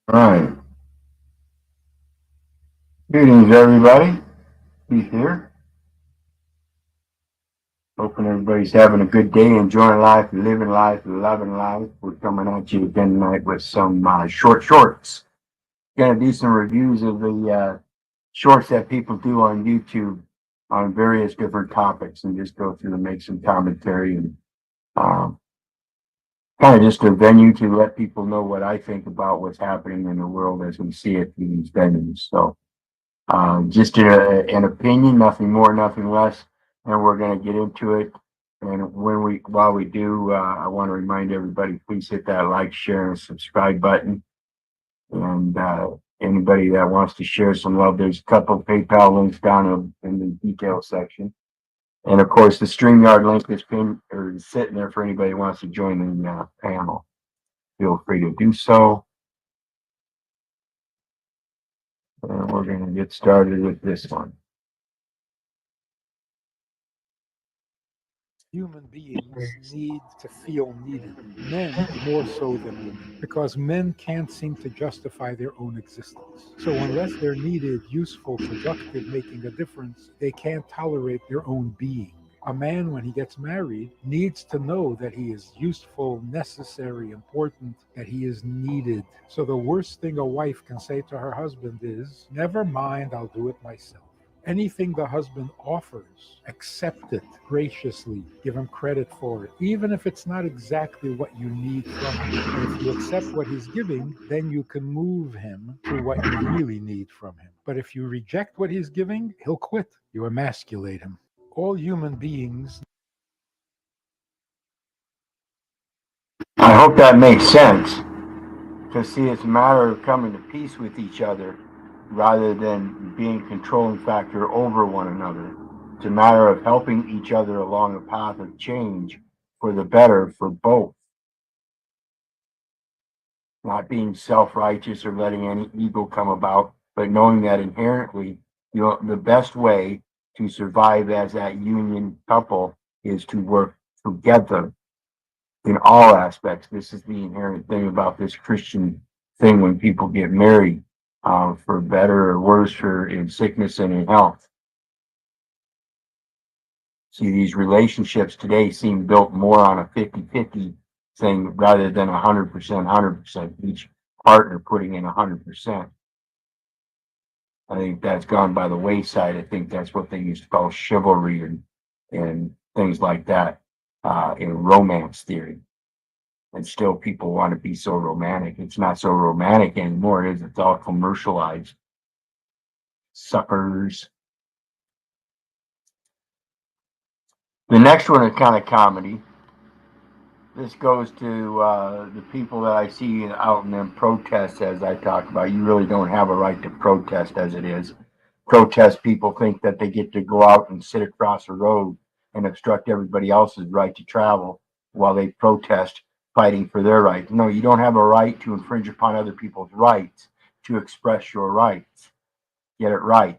All right. Greetings, everybody. He's here. Hoping everybody's having a good day, enjoying life, living life, loving life. We're coming at you again tonight with some short shorts. Going to do some reviews of the shorts that people do on YouTube on various different topics and just go through and make some commentary and um, kind of just a venue to let people know what I think about what's happening in the world as we see it through these venues. So, just an opinion, nothing more, nothing less, and we're going to get into it. And while we do, I want to remind everybody, please hit that like, share, and subscribe button. And anybody that wants to share some love, there's a couple of PayPal links down in the details section. And of course, the StreamYard link is pinned or sitting there for anybody who wants to join the panel. Feel free to do so. And we're going to get started with this one. Human beings need to feel needed, men more so than women, because men can't seem to justify their own existence. So, unless they're needed, useful, productive, making a difference, they can't tolerate their own being. A man, when he gets married, needs to know that he is useful, necessary, important, that he is needed. So, the worst thing a wife can say to her husband is, "Never mind, I'll do it myself." Anything the husband offers, accept it graciously, give him credit for it, even if it's not exactly what you need from him. And if you accept what he's giving, then you can move him to what you really need from him. But if you reject what he's giving, he'll quit. You emasculate him. All human beings. I hope that makes sense. To see it's a matter of coming to peace with each other rather than being a controlling factor over one another. It's a matter of helping each other along a path of change for the better for both. Not being self righteous or letting any ego come about, but knowing that inherently the best way to survive as that union couple is to work together in all aspects. This is the inherent thing about this Christian thing when people get married, for better or worse, for in sickness and in health. See, these relationships today seem built more on a 50-50 thing rather than 100%, 100%, each partner putting in 100%. I think that's gone by the wayside. I think that's what they used to call chivalry and things like that in romance theory. And still people want to be so romantic. It's not so romantic anymore, is it? It's all commercialized. Suckers. The next one is kind of comedy. This goes to the people that I see out in them protests, as I talk about. You really don't have a right to protest as it is. Protest people think that they get to go out and sit across a road and obstruct everybody else's right to travel while they protest fighting for their rights. No, you don't have a right to infringe upon other people's rights to express your rights. Get it right.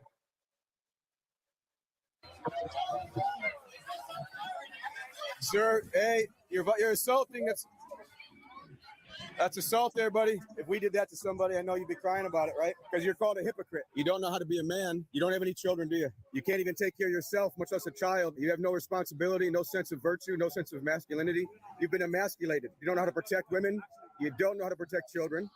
Sir, hey, you're assaulting. That's assault there, buddy. If we did that to somebody, I know you'd be crying about it, right? Because you're called a hypocrite. You don't know how to be a man. You don't have any children, do you? You can't even take care of yourself, much less a child. You have no responsibility, no sense of virtue, no sense of masculinity. You've been emasculated. You don't know how to protect women. You don't know how to protect children.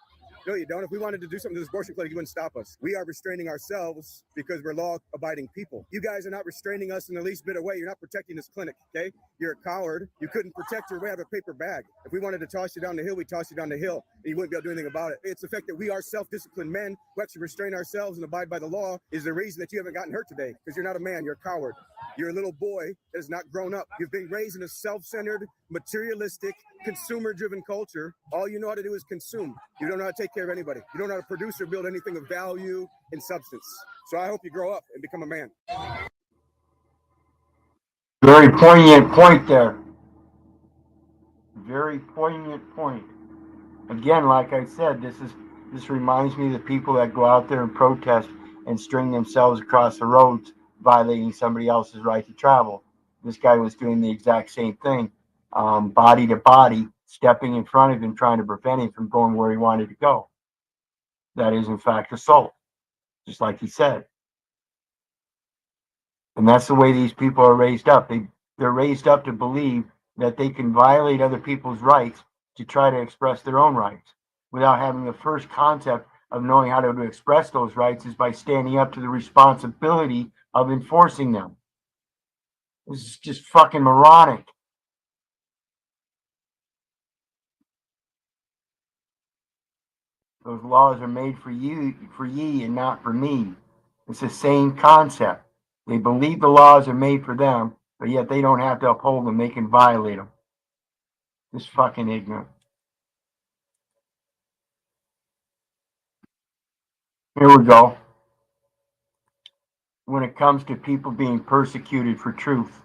No, you don't. If we wanted to do something to this abortion clinic, you wouldn't stop us. We are restraining ourselves because we're law-abiding people. You guys are not restraining us in the least bit of way. You're not protecting this clinic, okay? You're a coward. You couldn't protect your way out of a paper bag. If we wanted to toss you down the hill, we'd toss you down the hill, and you wouldn't be able to do anything about it. It's the fact that we are self-disciplined men who actually restrain ourselves and abide by the law is the reason that you haven't gotten hurt today, because you're not a man. You're a coward. You're a little boy that has not grown up. You've been raised in a self-centered, materialistic, consumer-driven culture. All you know how to do is consume. You don't know how to take care of anybody. You don't know how to produce or build anything of value and substance. So I hope you grow up and become a man. Very poignant point there. Very poignant point. Again, like I said, this reminds me of the people that go out there and protest and string themselves across the roads, violating somebody else's right to travel. This guy was doing the exact same thing, body to body, stepping in front of him, trying to prevent him from going where he wanted to go. that is in fact assault, just like he said. And that's the way these people are raised up. They're raised up to believe that they can violate other people's rights to try to express their own rights without having the first concept of knowing how to express those rights is by standing up to the responsibility of enforcing them. This is just fucking moronic. Those laws are made for you, for ye, and not for me. It's the same concept. They believe the laws are made for them, but yet they don't have to uphold them. They can violate them. Just fucking ignorant. Here we go. When it comes to people being persecuted for truth,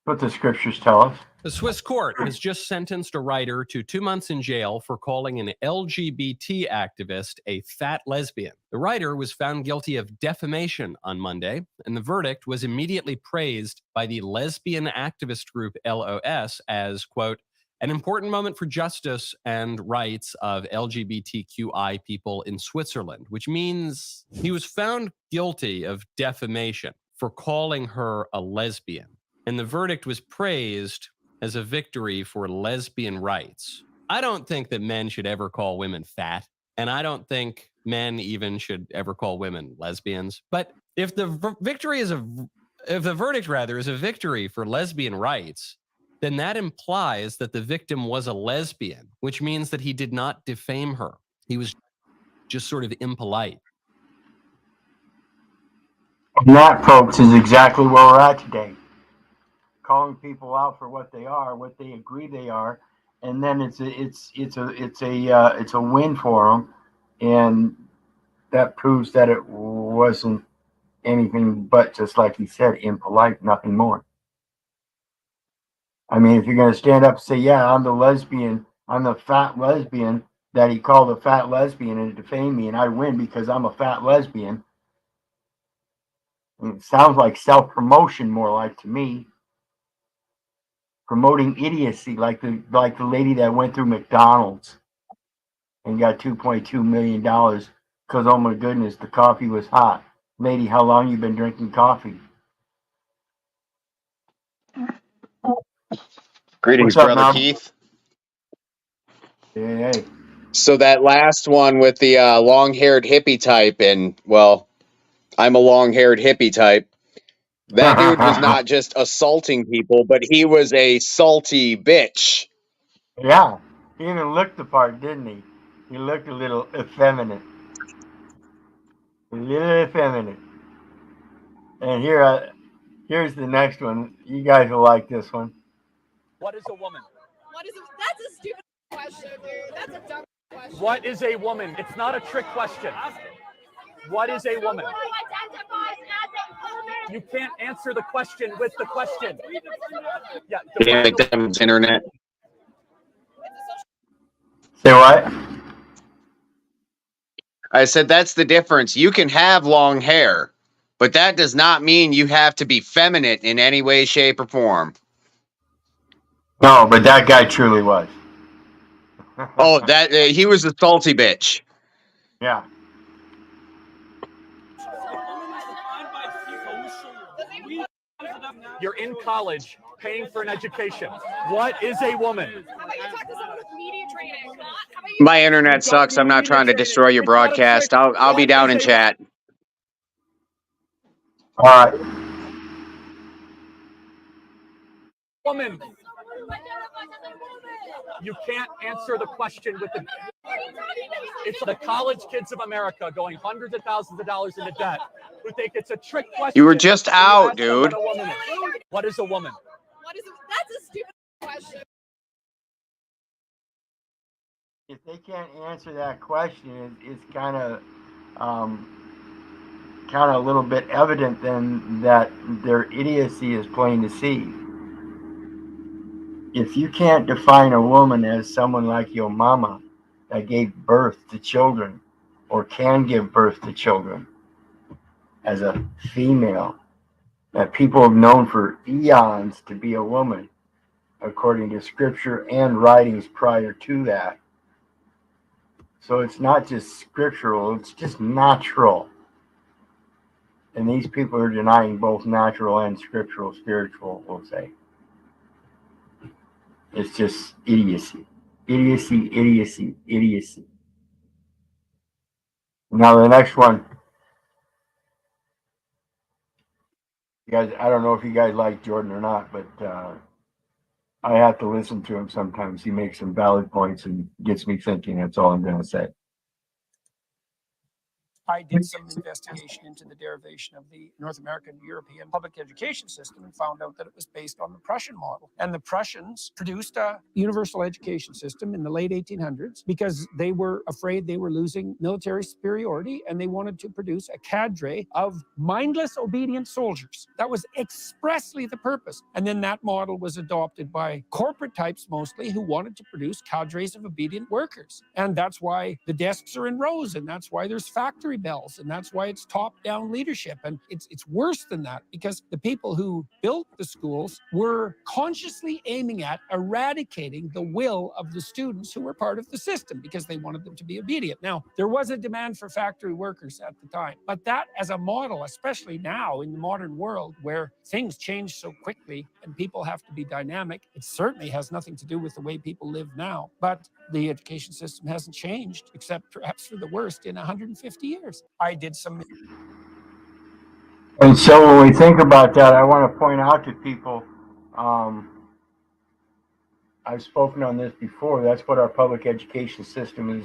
what the scriptures tell us. The Swiss court has just sentenced a writer to 2 months in jail for calling an LGBT activist a fat lesbian. The writer was found guilty of defamation on Monday, and the verdict was immediately praised by the lesbian activist group LOS as, quote, an important moment for justice and rights of LGBTQI people in Switzerland, which means he was found guilty of defamation for calling her a lesbian. And the verdict was praised as a victory for lesbian rights. I don't think that men should ever call women fat, and I don't think men even should ever call women lesbians. But if the verdict rather is a victory for lesbian rights, then that implies that the victim was a lesbian, which means that he did not defame her. He was just sort of impolite. And that, folks, is exactly where we're at today. Calling people out for what they are, what they agree they are, and then it's a win for them, and that proves that it wasn't anything but, just like he said, impolite, nothing more. I mean, if you're going to stand up and say, yeah, I'm the lesbian, I'm the fat lesbian that he called a fat lesbian and defame me, and I win because I'm a fat lesbian. And it sounds like self-promotion more like to me. Promoting idiocy like the lady that went through McDonald's and got $2.2 million because, oh my goodness, the coffee was hot. Lady, how long you been drinking coffee? Greetings, What's up, brother Nom? Keith. Hey. So that last one with the long-haired hippie type, and, well, I'm a long-haired hippie type. That dude was not just assaulting people, but he was a salty bitch. Yeah, he even looked the part, didn't he? He looked a little effeminate. And here's the next one. You guys will like this one. What is a woman? That's a stupid question, dude. That's a dumb question. What is a woman? It's not a trick question. What is a woman? Who identifies as a woman? You can't answer the question with the question. Yeah. Damn McDonald's internet. Say what? I said that's the difference. You can have long hair, but that does not mean you have to be feminine in any way, shape, or form. No, but that guy truly was. Oh, that he was a salty bitch. Yeah. You're in college, paying for an education. What is a woman? How about you talk to someone with media training? How about you My internet sucks. I'm not trying to destroy your broadcast. I'll be down in chat. All right. Woman. You can't answer the question with the. It's the college kids of America going hundreds of thousands of dollars into debt who think it's a trick question. You were just out, dude. What is a woman? That's a stupid question. If they can't answer that question, it's kind of a little bit evident then that their idiocy is plain to see. If you can't define a woman as someone like your mama that gave birth to children or can give birth to children as a female that people have known for eons to be a woman, according to scripture and writings prior to that, So it's not just scriptural, it's just natural. And these people are denying both natural and scriptural, spiritual, we'll say. It's just idiocy. Idiocy, idiocy, idiocy. Now the next one. You guys, I don't know if you guys like Jordan or not, but I have to listen to him sometimes. He makes some valid points and gets me thinking. That's all I'm going to say. I did some investigation into the derivation of the North American European public education system and found out that it was based on the Prussian model. And the Prussians produced a universal education system in the late 1800s because they were afraid they were losing military superiority, and they wanted to produce a cadre of mindless, obedient soldiers. That was expressly the purpose. And then that model was adopted by corporate types mostly who wanted to produce cadres of obedient workers. And that's why the desks are in rows, and that's why there's factory bells, and that's why it's top-down leadership. And it's worse than that, because the people who built the schools were consciously aiming at eradicating the will of the students who were part of the system because they wanted them to be obedient. Now, there was a demand for factory workers at the time, but that as a model, especially now in the modern world where things change so quickly and people have to be dynamic, it certainly has nothing to do with the way people live now. But the education system hasn't changed, except perhaps for the worst, in 150 years. I did some. And so when we think about that, I want to point out to people, I've spoken on this before, that's what our public education system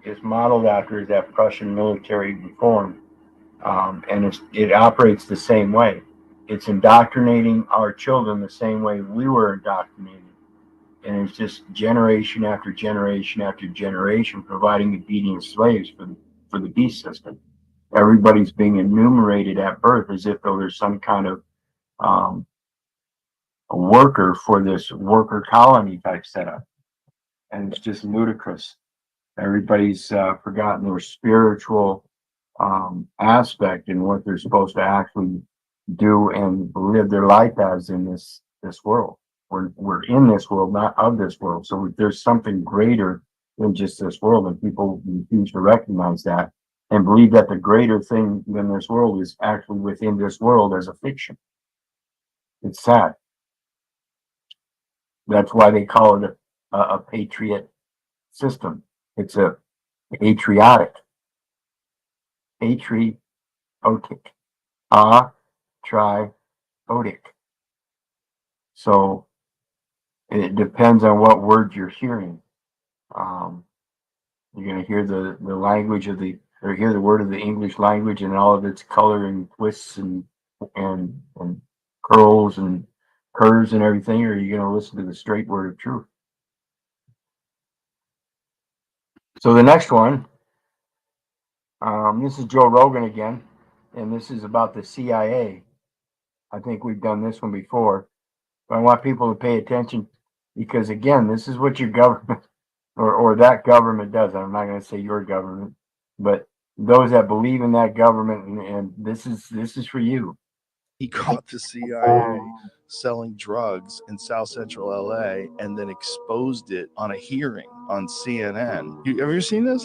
is modeled after, is that Prussian military reform. And it operates the same way. It's indoctrinating our children the same way we were indoctrinated. And it's just generation after generation after generation providing obedient slaves for the beast system. Everybody's being enumerated at birth as if though there's some kind of a worker for this worker colony type setup. And it's just ludicrous. Everybody's forgotten their spiritual aspect and what they're supposed to actually do and live their life as in this world. We're in this world, not of this world. So there's something greater than just this world, and people refuse to recognize that and believe that the greater thing than this world is actually within this world as a fiction. It's sad. That's why they call it a patriot system. It's a patriotic. Patriotic. Triotic. So it depends on what word you're hearing. You're going to hear the language of or hear the word of the English language and all of its color and twists and curls and curves and everything, or are you going to listen to the straight word of truth? So the next one, this is Joe Rogan again, and this is about the CIA. I think we've done this one before, but I want people to pay attention because, again, this is what your government or that government does. I'm not going to say your government, but those that believe in that government, and this is for you. He caught the CIA selling drugs in South Central LA and then exposed it on a hearing on CNN. You ever seen this?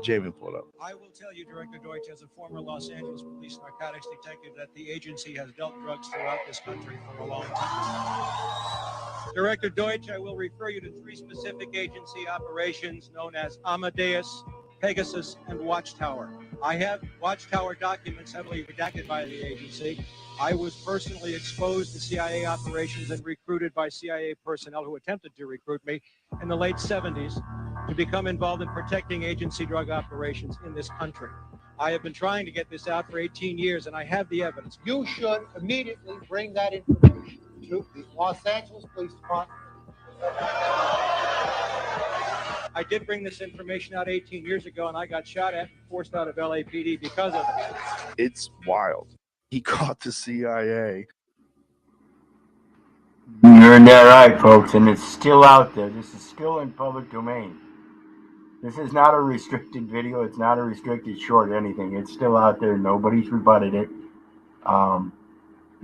Jamie, pull it up. I will tell you, Director Deutsch, as a former Los Angeles police narcotics detective, that the agency has dealt drugs throughout this country for a long time. Director Deutsch, I will refer you to 3 specific agency operations known as Amadeus, Pegasus, and Watchtower. I have Watchtower documents heavily redacted by the agency. I was personally exposed to CIA operations and recruited by CIA personnel who attempted to recruit me in the late 70s to become involved in protecting agency drug operations in this country. I have been trying to get this out for 18 years, and I have the evidence. You should immediately bring that information to the Los Angeles Police Department. I did bring this information out 18 years ago, and I got shot at and forced out of LAPD because of it. It's wild. He caught the CIA. You're in there right, folks, and it's still out there. This is still in public domain. This is not a restricted video. It's not a restricted short or anything. It's still out there. Nobody's rebutted it.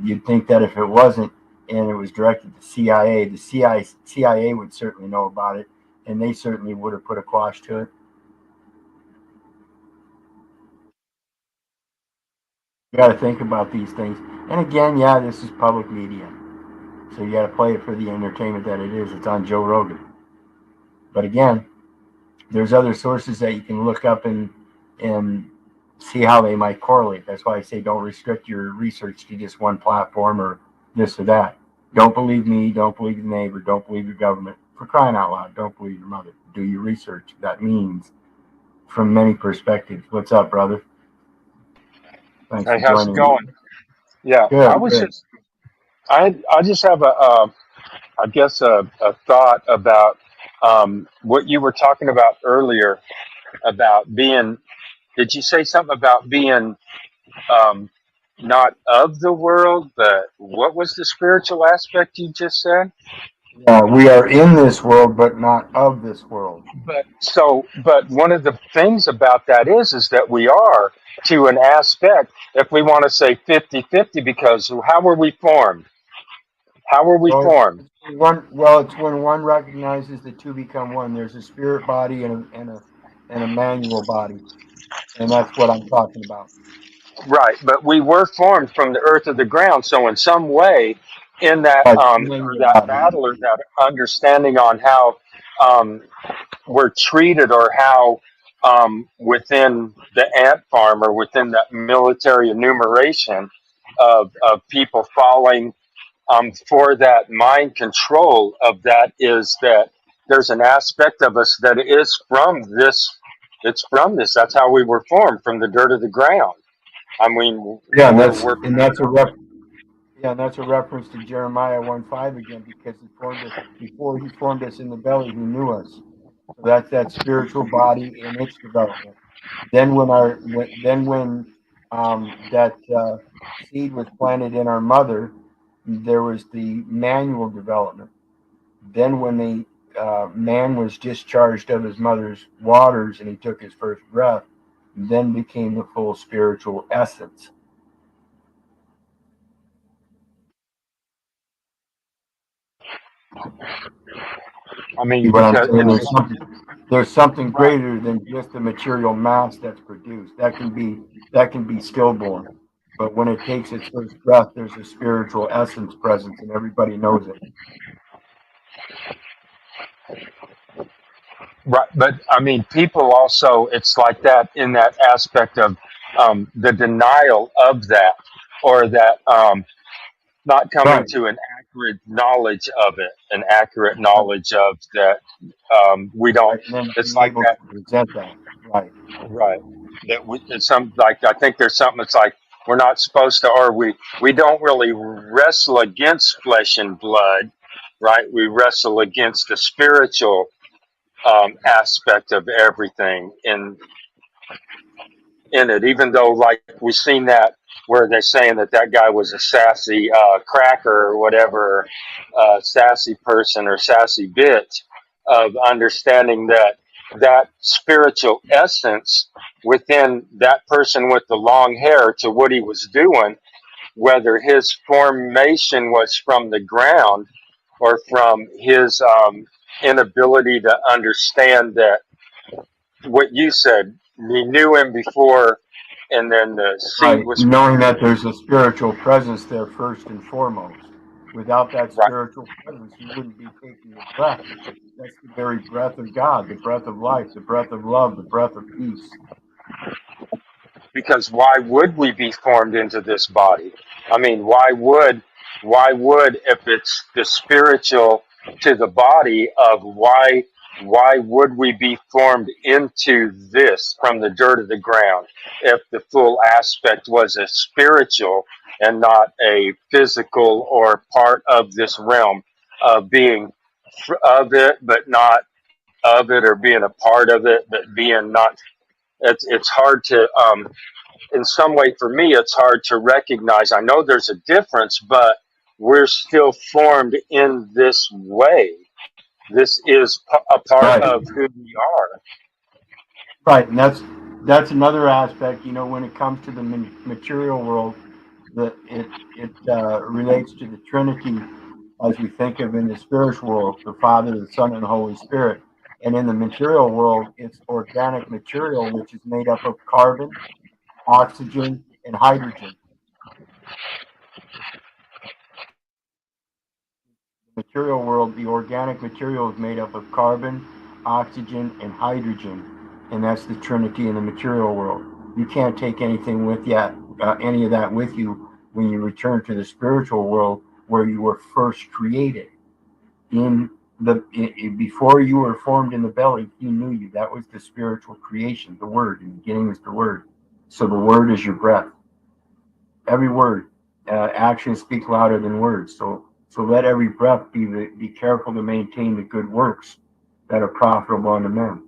You'd think that if it wasn't and it was directed to the CIA would certainly know about it, and they certainly would have put a quash to it. You got to think about these things. And again, yeah, this is public media. So you got to play it for the entertainment that it is. It's on Joe Rogan. But again, there's other sources that you can look up and see how they might correlate. That's why I say don't restrict your research to just one platform or this or that. Don't believe me. Don't believe your neighbor. Don't believe your government. For crying out loud, don't believe your mother. Do your research. That means from many perspectives. What's up, brother? Thanks Hey, for how's it joining me. going? Yeah, Good, I was good. just, I just have I guess a thought about what you were talking about earlier about being. Did you say something about being um, not of the world, but what was the spiritual aspect you just said? We are in this world, but not of this world. But one of the things about that is that we are to an aspect, if we want to say 50-50, because how were we formed? How were we Well, formed? it's when one recognizes the two become one. There's a spirit body and a manual body, and that's what I'm talking about. Right, but we were formed from the earth of the ground. So in some way, in that Right, or manual that body. battle or that understanding on how um, we're treated or how within the ant farm or within that military enumeration of people falling for that mind control of that is that there's an aspect of us that is from this. It's from this. That's how we were formed, from the dirt of the ground. I mean, Yeah, we're and that's a reference to Jeremiah 1:5 again, because he formed us before he formed us in the belly. He knew us. So that's that spiritual body in its development. Then when that seed was planted in our mother, there was the manual development. Then when the man was discharged of his mother's waters and he took his first breath, then became the full spiritual essence. I See mean, what I'm because saying? it's There's something greater than just the material mass that's produced. That can be stillborn. But when it takes its first breath, there's a spiritual essence present, and everybody knows it. right. But I mean, people also, it's like that in that aspect of the denial of that, or that not coming Right. to an accurate knowledge of it, an accurate knowledge of that. We don't. Right. And then It's being like able that. to present that. Right. Right. That we, it's some like I think there's something that's like we're not supposed to, or we don't really wrestle against flesh and blood, right? We wrestle against the spiritual aspect of everything in it. Even though, like we've seen that where they're saying that that guy was a sassy cracker or whatever, sassy person or sassy bitch, of understanding that that spiritual essence within that person with the long hair to what he was doing, whether his formation was from the ground or from his inability to understand that what you said, we knew him before, and then the seed Right. was Knowing planted. that there's a spiritual presence there first and foremost. Without that Right. spiritual presence, you wouldn't be taking a breath. That's the very breath of God, the breath of life, the breath of love, the breath of peace. Because why would we be formed into this body? I mean, why would if it's the spiritual to the body of why would we be formed into this from the dirt of the ground if the full aspect was a spiritual and not a physical or part of this realm of being of it but not of it, or being a part of it but being not. It's hard to in some way for me it's hard to recognize. I know there's a difference, but we're still formed in this way. This is a part Right. of who we are. Right. And that's another aspect, when it comes to the material world, that it relates to the Trinity as we think of in the spiritual world, the Father, the Son, and the Holy Spirit. And in the material world, it's organic material, which is made up of carbon, oxygen, and hydrogen. Material world, the organic material is made up of carbon, oxygen, and hydrogen, and that's the trinity in the material world. You can't take anything with you, any of that with you when you return to the spiritual world where you were first created. Before you were formed in the belly, he knew you. That was the spiritual creation. The word in the beginning was the word. So the word is your breath. Every word, actions speak louder than words. So let every breath be careful to maintain the good works that are profitable unto men.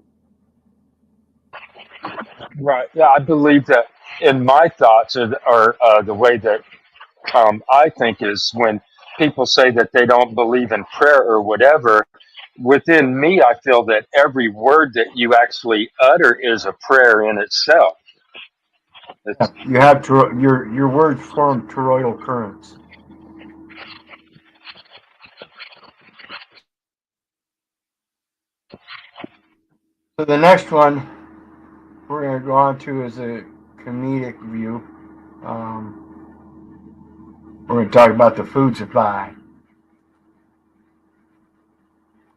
Right. Yeah, I believe that in my thoughts are the way that I think is when people say that they don't believe in prayer or whatever. Within me, I feel that every word that you actually utter is a prayer in itself. It's, You have your words form toroidal currents. So the next one we're going to go on to is a comedic view. We're going to talk about the food supply.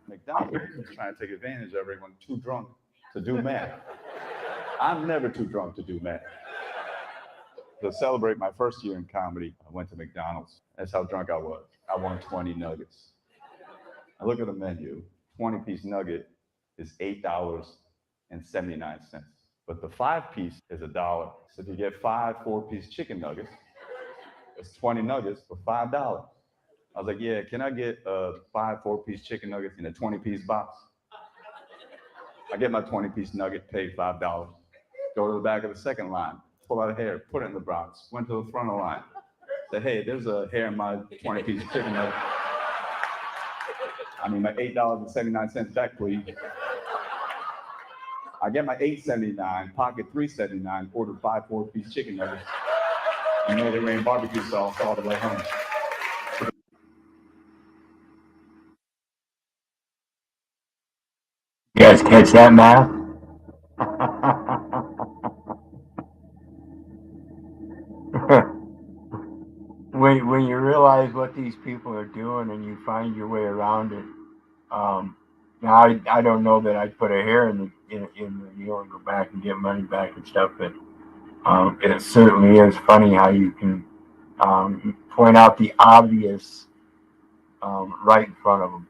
McDonald's is trying to take advantage of everyone too drunk to do math. I'm never too drunk to do math. To celebrate my first year in comedy, I went to McDonald's. That's how drunk I was. I won 20 nuggets. I look at the menu. 20-piece nugget is $8.79. But the 5-piece is $1. So if you get 5 4-piece chicken nuggets, it's 20 nuggets for $5. I was like, yeah, can I get 5 4-piece chicken nuggets in a 20-piece box? I get my 20-piece nugget, paid $5. Go to the back of the second line, pull out a hair, put it in the box, went to the front of the line. Said, hey, there's a hair in my 20-piece chicken nugget. I mean, my $8.79 back, please. I get my $8.79, pocket $3.79, ordered 5 4-piece chicken nuggets, and made it rain barbecue sauce all the way home. You guys catch that math? when you realize what these people are doing and you find your way around it, now I don't know that I'd put a hair in the and go back and get money back and stuff, but it certainly is funny how you can point out the obvious right in front of them,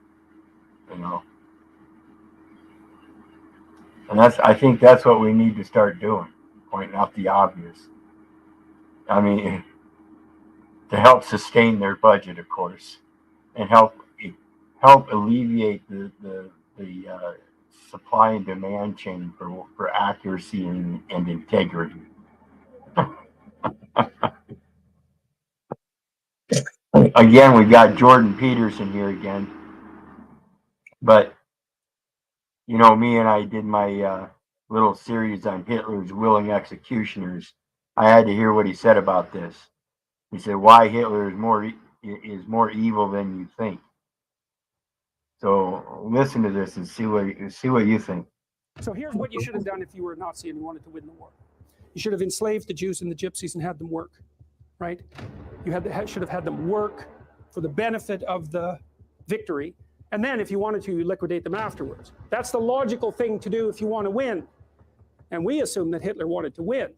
And I think that's what we need to start doing, pointing out the obvious. I mean, to help sustain their budget, of course, and help alleviate the supply and demand chain for accuracy and integrity. Again, we got Jordan Peterson here again, but me and I did my little series on Hitler's willing executioners. I had to hear what he said about this. He said, "Why Hitler is more evil than you think." So listen to this and see what you think. So here's what you should have done if you were a Nazi and you wanted to win the war. You should have enslaved the Jews and the Gypsies and had them work, right? You should have had them work for the benefit of the victory. And then if you wanted to, you liquidate them afterwards. That's the logical thing to do if you want to win. And we assume that Hitler wanted to win.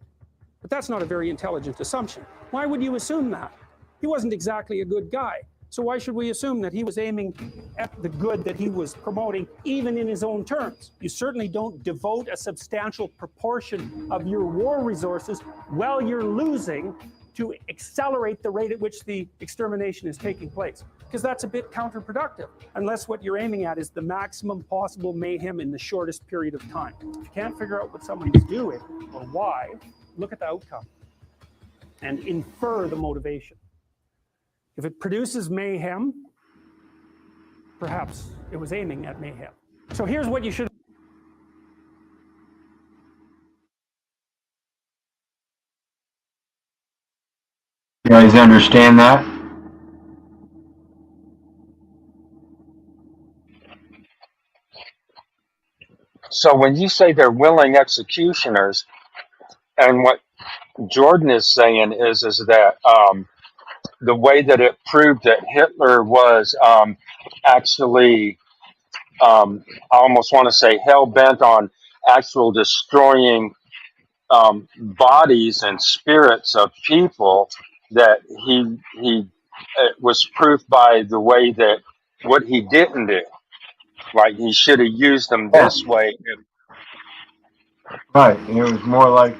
But that's not a very intelligent assumption. Why would you assume that? He wasn't exactly a good guy. So why should we assume that he was aiming at the good that he was promoting, even in his own terms? You certainly don't devote a substantial proportion of your war resources while you're losing to accelerate the rate at which the extermination is taking place, because that's a bit counterproductive, unless what you're aiming at is the maximum possible mayhem in the shortest period of time. If you can't figure out what someone's doing or why, look at the outcome and infer the motivation. If it produces mayhem, perhaps it was aiming at mayhem. So here's what you should. You guys understand that? so when you say they're willing executioners, and Jordan is saying is that the way that it proved that Hitler was actually, I almost want to say, hell bent on actual destroying bodies and spirits of people, that he it was proof by the way that what he didn't do. Like he should have used them this way. Right. And it was more like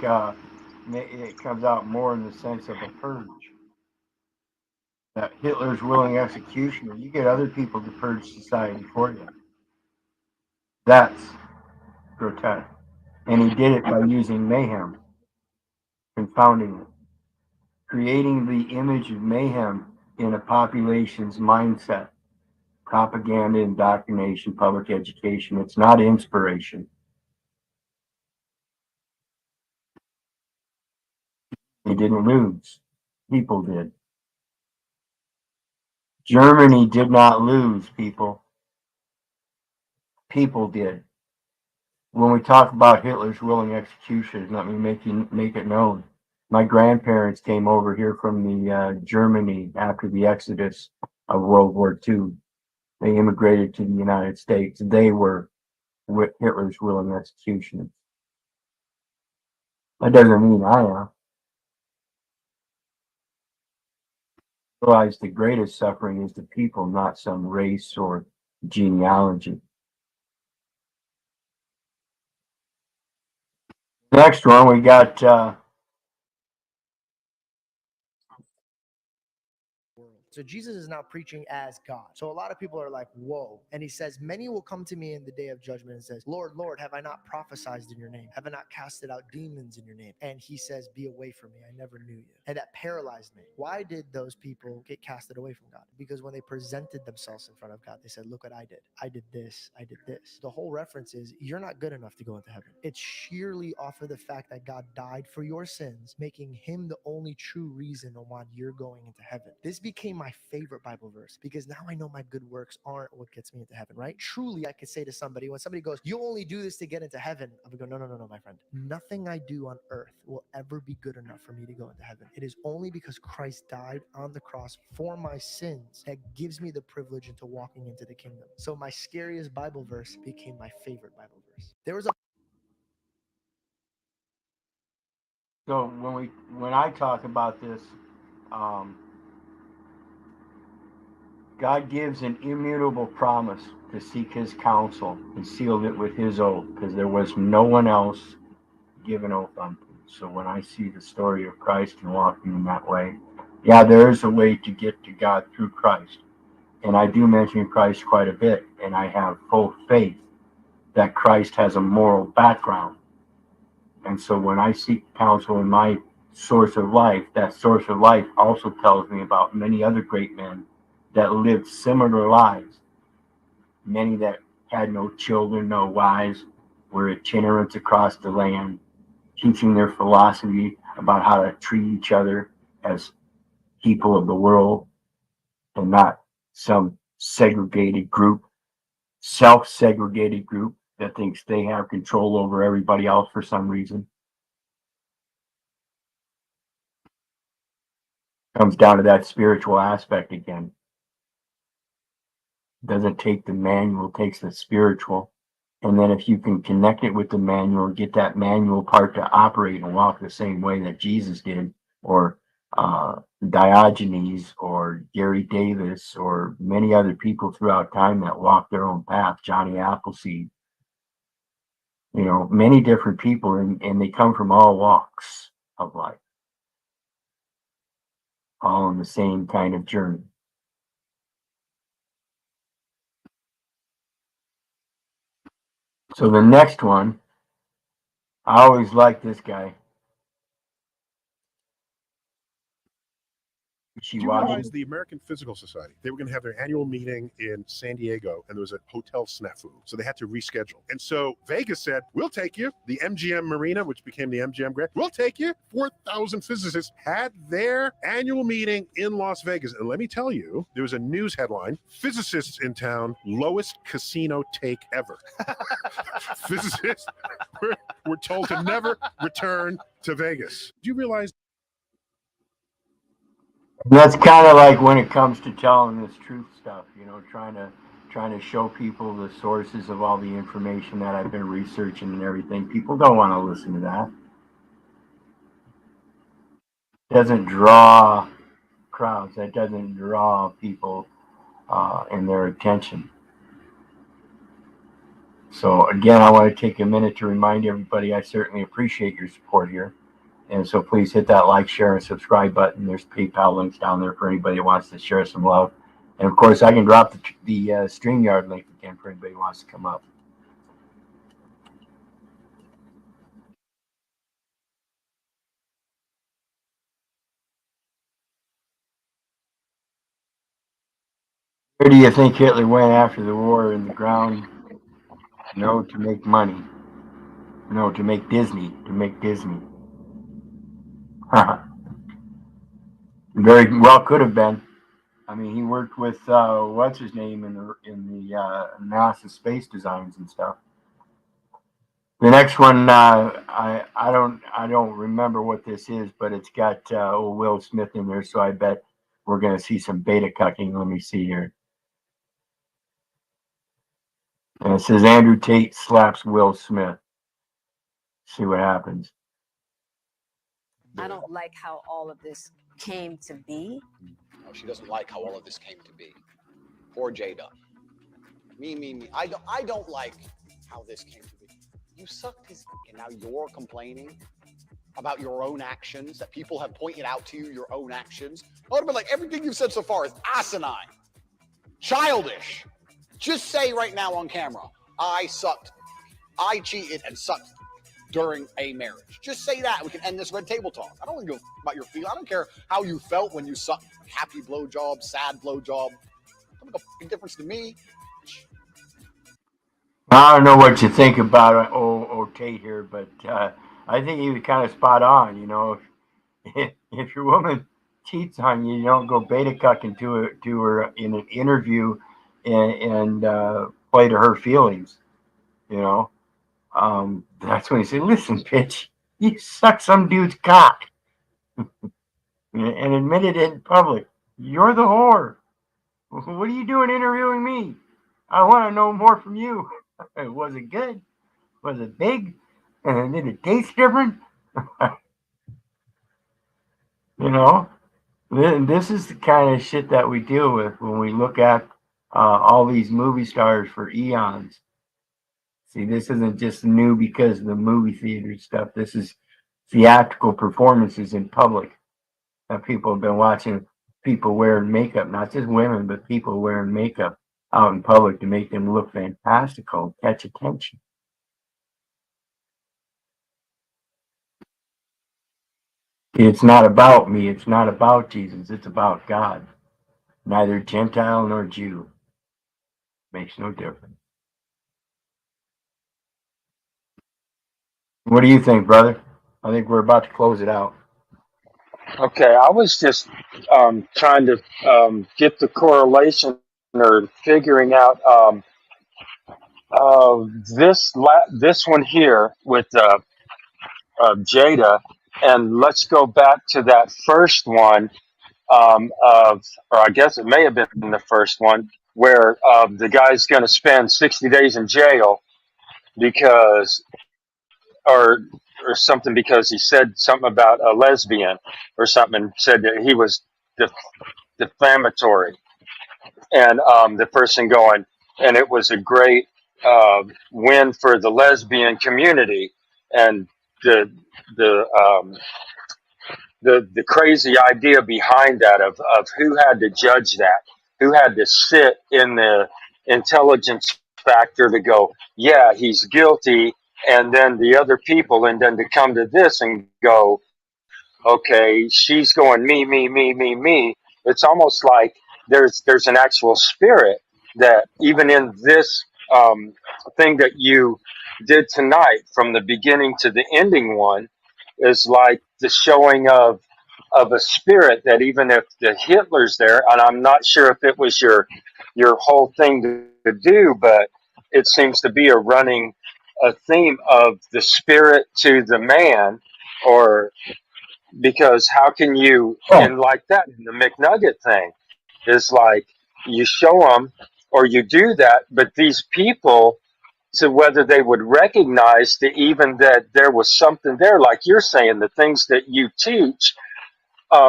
it comes out more in the sense of a purge. That Hitler's willing executioner, you get other people to purge society for you. That's grotesque. And he did it by using mayhem, confounding it, creating the image of mayhem in a population's mindset. Propaganda, indoctrination, public education. It's not inspiration. He didn't lose. People did. Germany did not lose, people. People did. When we talk about Hitler's willing execution, let me make it known. My grandparents came over here from the Germany after the exodus of World War II. They immigrated to the United States. They were Hitler's willing executioners. That doesn't mean I am. Realize the greatest suffering is the people, not some race or genealogy. Next one, we got So Jesus is now preaching as God. So a lot of people are like, whoa. And he says, many will come to me in the day of judgment and says, Lord, Lord, have I not prophesied in your name? Have I not casted out demons in your name? And he says, be away from me. I never knew you. And that paralyzed me. Why did those people get casted away from God? Because when they presented themselves in front of God, they said, look what I did. I did this. I did this. The whole reference is you're not good enough to go into heaven. It's sheerly off of the fact that God died for your sins, making him the only true reason on why you're going into heaven. This became my favorite Bible verse because now I know my good works aren't what gets me into heaven, right? Truly, I could say to somebody, when somebody goes, you only do this to get into heaven, I would go, no, my friend. Nothing I do on earth will ever be good enough for me to go into heaven. It is only because Christ died on the cross for my sins that gives me the privilege into walking into the kingdom. So my scariest Bible verse became my favorite Bible verse. There was a So when I talk about this, God gives an immutable promise to seek his counsel and sealed it with his oath because there was no one else given oath unto. So when I see the story of Christ and walking in that way, yeah, there is a way to get to God through Christ. And I do mention Christ quite a bit, and I have full faith that Christ has a moral background. And so when I seek counsel in my source of life, that source of life also tells me about many other great men that lived similar lives. Many that had no children, no wives, were itinerants across the land, teaching their philosophy about how to treat each other as people of the world and not some segregated group, self-segregated group that thinks they have control over everybody else for some reason. Comes down to that spiritual aspect again. Doesn't take the manual, takes the spiritual. And then if you can connect it with the manual, get that manual part to operate and walk the same way that Jesus did, or Diogenes, or Gary Davis, or many other people throughout time that walked their own path, Johnny Appleseed, you know, many different people, and they come from all walks of life, all on the same kind of journey. So the next one, I always like this guy. Do you realize the American Physical Society, they were going to have their annual meeting in San Diego, and there was a hotel snafu, so they had to reschedule. And so Vegas said, we'll take you. The MGM Marina, which became the MGM Grand, we'll take you. 4,000 physicists had their annual meeting in Las Vegas. And let me tell you, there was a news headline, physicists in town, lowest casino take ever. Physicists were told to never return to Vegas. Do you realize? And that's kind of like when it comes to telling this truth stuff, you know, trying to show people the sources of all the information that I've been researching and everything. People don't want to listen to that. It doesn't draw crowds. That doesn't draw people and their attention. So again, I want to take a minute to remind everybody I certainly appreciate your support here. And so please hit that like, share, and subscribe button. There's PayPal links down there for anybody who wants to share some love. And of course, I can drop the StreamYard link again for anybody who wants to come up. Where do you think Hitler went after the war in the ground? No, to make money. No, to make Disney. To make Disney. Very well could have been. I mean, he worked with what's his name in the NASA space designs and stuff. The next one, I don't remember what this is, but it's got old Will Smith in there, so I bet we're going to see some beta cucking. Let me see here. And it says Andrew Tate slaps Will Smith. See what happens. I don't like how all of this came to be. No, she doesn't like how all of this came to be. Poor Jada. Me. I don't like how this came to be. You sucked his and now you're complaining about your own actions, that people have pointed out to you your own actions. I would have been like, everything you've said so far is asinine, childish. Just say right now on camera, I cheated and sucked during a marriage. Just say that. We can end this red table talk. I don't want to go about your feelings. I don't care how you felt when you sucked. Happy blowjob, sad blowjob. Doesn't make a fucking difference to me. I don't know what you think about old Tate here, but I think he was kind of spot on. You know, if your woman cheats on you, you don't go beta cucking to her in an interview and play to her feelings. You know, that's when you say, "Listen, bitch, you suck some dude's cock," and admitted it in public. You're the whore. What are you doing interviewing me? I want to know more from you. Was it good? Was it big? Did it taste different? You know, this is the kind of shit that we deal with when we look at all these movie stars for eons. See, this isn't just new because of the movie theater stuff. This is theatrical performances in public that people have been watching. People wearing makeup, not just women, but people wearing makeup out in public to make them look fantastical, catch attention. It's not about me. It's not about Jesus. It's about God. Neither Gentile nor Jew. Makes no difference. What do you think, brother? I think we're about to close it out. Okay, I was just trying to get the correlation or figuring out this one here with Jada, and let's go back to that first one or I guess it may have been the first one, where the guy's going to spend 60 days in jail because, or something, because he said something about a lesbian or something, said that he was defamatory, and the person going, and it was a great win for the lesbian community, and the crazy idea behind that of who had to judge that, who had to sit in the intelligence factor to go, yeah, he's guilty, and then the other people, and then to come to this and go, okay, she's going me. It's almost like there's an actual spirit that even in this thing that you did tonight, from the beginning to the ending one, is like the showing of a spirit that even if the Hitler's there, and I'm not sure if it was your whole thing to do, but it seems to be a running theme of the spirit to the man, or because how can you, and like that in the McNugget thing is like you show them or you do that, but these people, to whether they would recognize that even that there was something there, like you're saying, the things that you teach,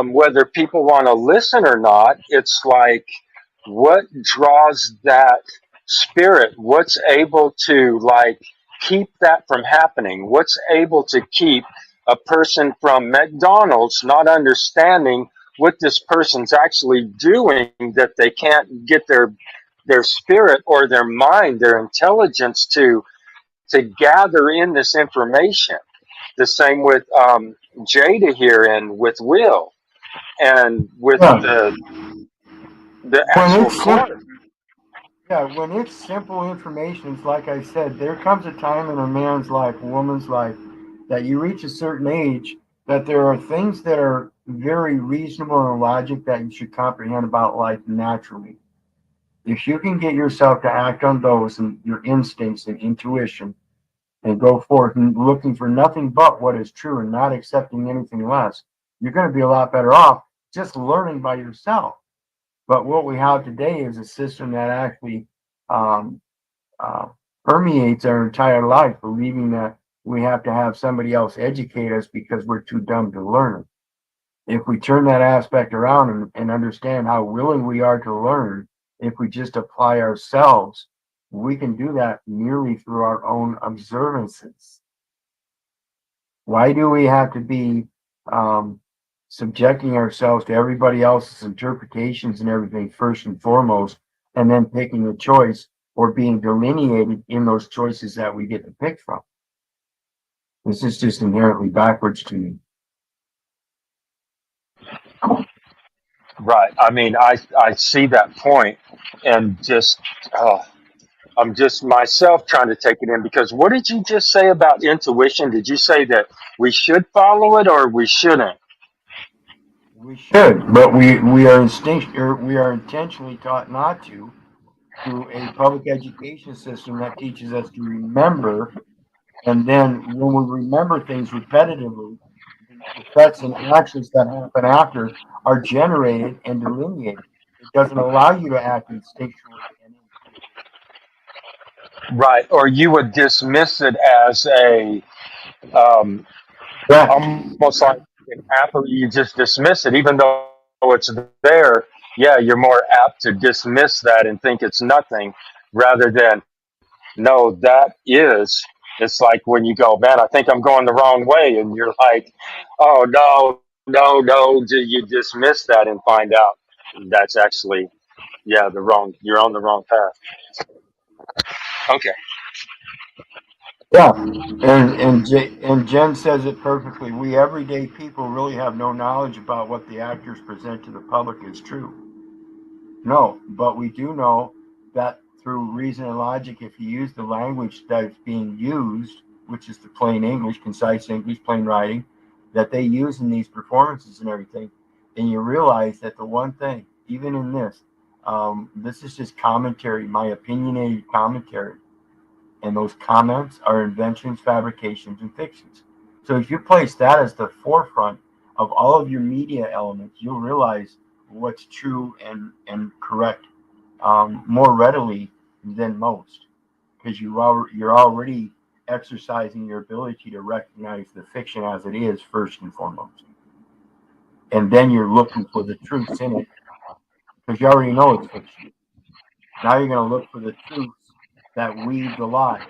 whether people want to listen or not, it's like what draws that spirit? What's able to like keep that from happening? What's able to keep a person from McDonald's not understanding what this person's actually doing, that they can't get their spirit or their mind, their intelligence to gather in this information? The same with Jada here and with Will and with the When actual it's court. when it's simple information, it's like I said, there comes a time in a man's life, a woman's life, that you reach a certain age that there are things that are very reasonable and logic that you should comprehend about life naturally. If you can get yourself to act on those and your instincts and intuition and go forth and looking for nothing but what is true and not accepting anything less, you're going to be a lot better off just learning by yourself. But what we have today is a system that actually permeates our entire life, believing that we have to have somebody else educate us because we're too dumb to learn. If we turn that aspect around and understand how willing we are to learn, if we just apply ourselves, we can do that merely through our own observances. Why do we have to be subjecting ourselves to everybody else's interpretations and everything first and foremost, and then picking a choice or being delineated in those choices that we get to pick from? This is just inherently backwards to me. Right. I mean, I see that point, and just I'm just myself trying to take it in, because what did you just say about intuition? Did you say that we should follow it or we shouldn't? We should, but we are intentionally taught not to through a public education system that teaches us to remember, and then when we remember things repetitively, the effects and actions that happen after are generated and delineated. It doesn't allow you to act instinctually. Right. Or you would dismiss it as a almost like an app, or you just dismiss it, even though it's there. Yeah, you're more apt to dismiss that and think it's nothing, rather than no, that is. It's like when you go, man, I think I'm going the wrong way, and you're like, oh no, you dismiss that and find out that's actually, yeah, you're on the wrong path. Okay. Yeah, and Jen says it perfectly. We everyday people really have no knowledge about what the actors present to the public is true. No, but we do know that through reason and logic, if you use the language that's being used, which is the plain English, concise English, plain writing, that they use in these performances and everything, and you realize that the one thing, even in this, this is just commentary, my opinionated commentary. And those comments are inventions, fabrications, and fictions. So if you place that as the forefront of all of your media elements, you'll realize what's true and correct more readily than most, because you're already exercising your ability to recognize the fiction as it is first and foremost. And then you're looking for the truths in it, because you already know it's fiction. Now you're going to look for the truths that weave the lies.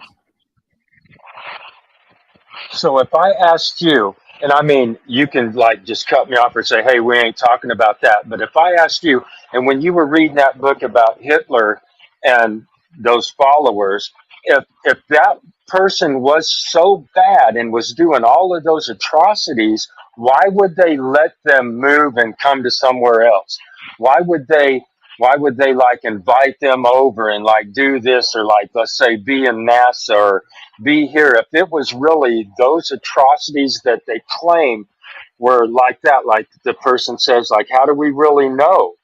So if I asked you, and I mean, you can like just cut me off or say, hey, we ain't talking about that. But if I asked you, and when you were reading that book about Hitler and those followers, if that person was so bad and was doing all of those atrocities, why would they let them move and come to somewhere else? Why would they like invite them over and like do this, or like, let's say, be in NASA or be here, if it was really those atrocities that they claim were like that? Like the person says, like, how do we really know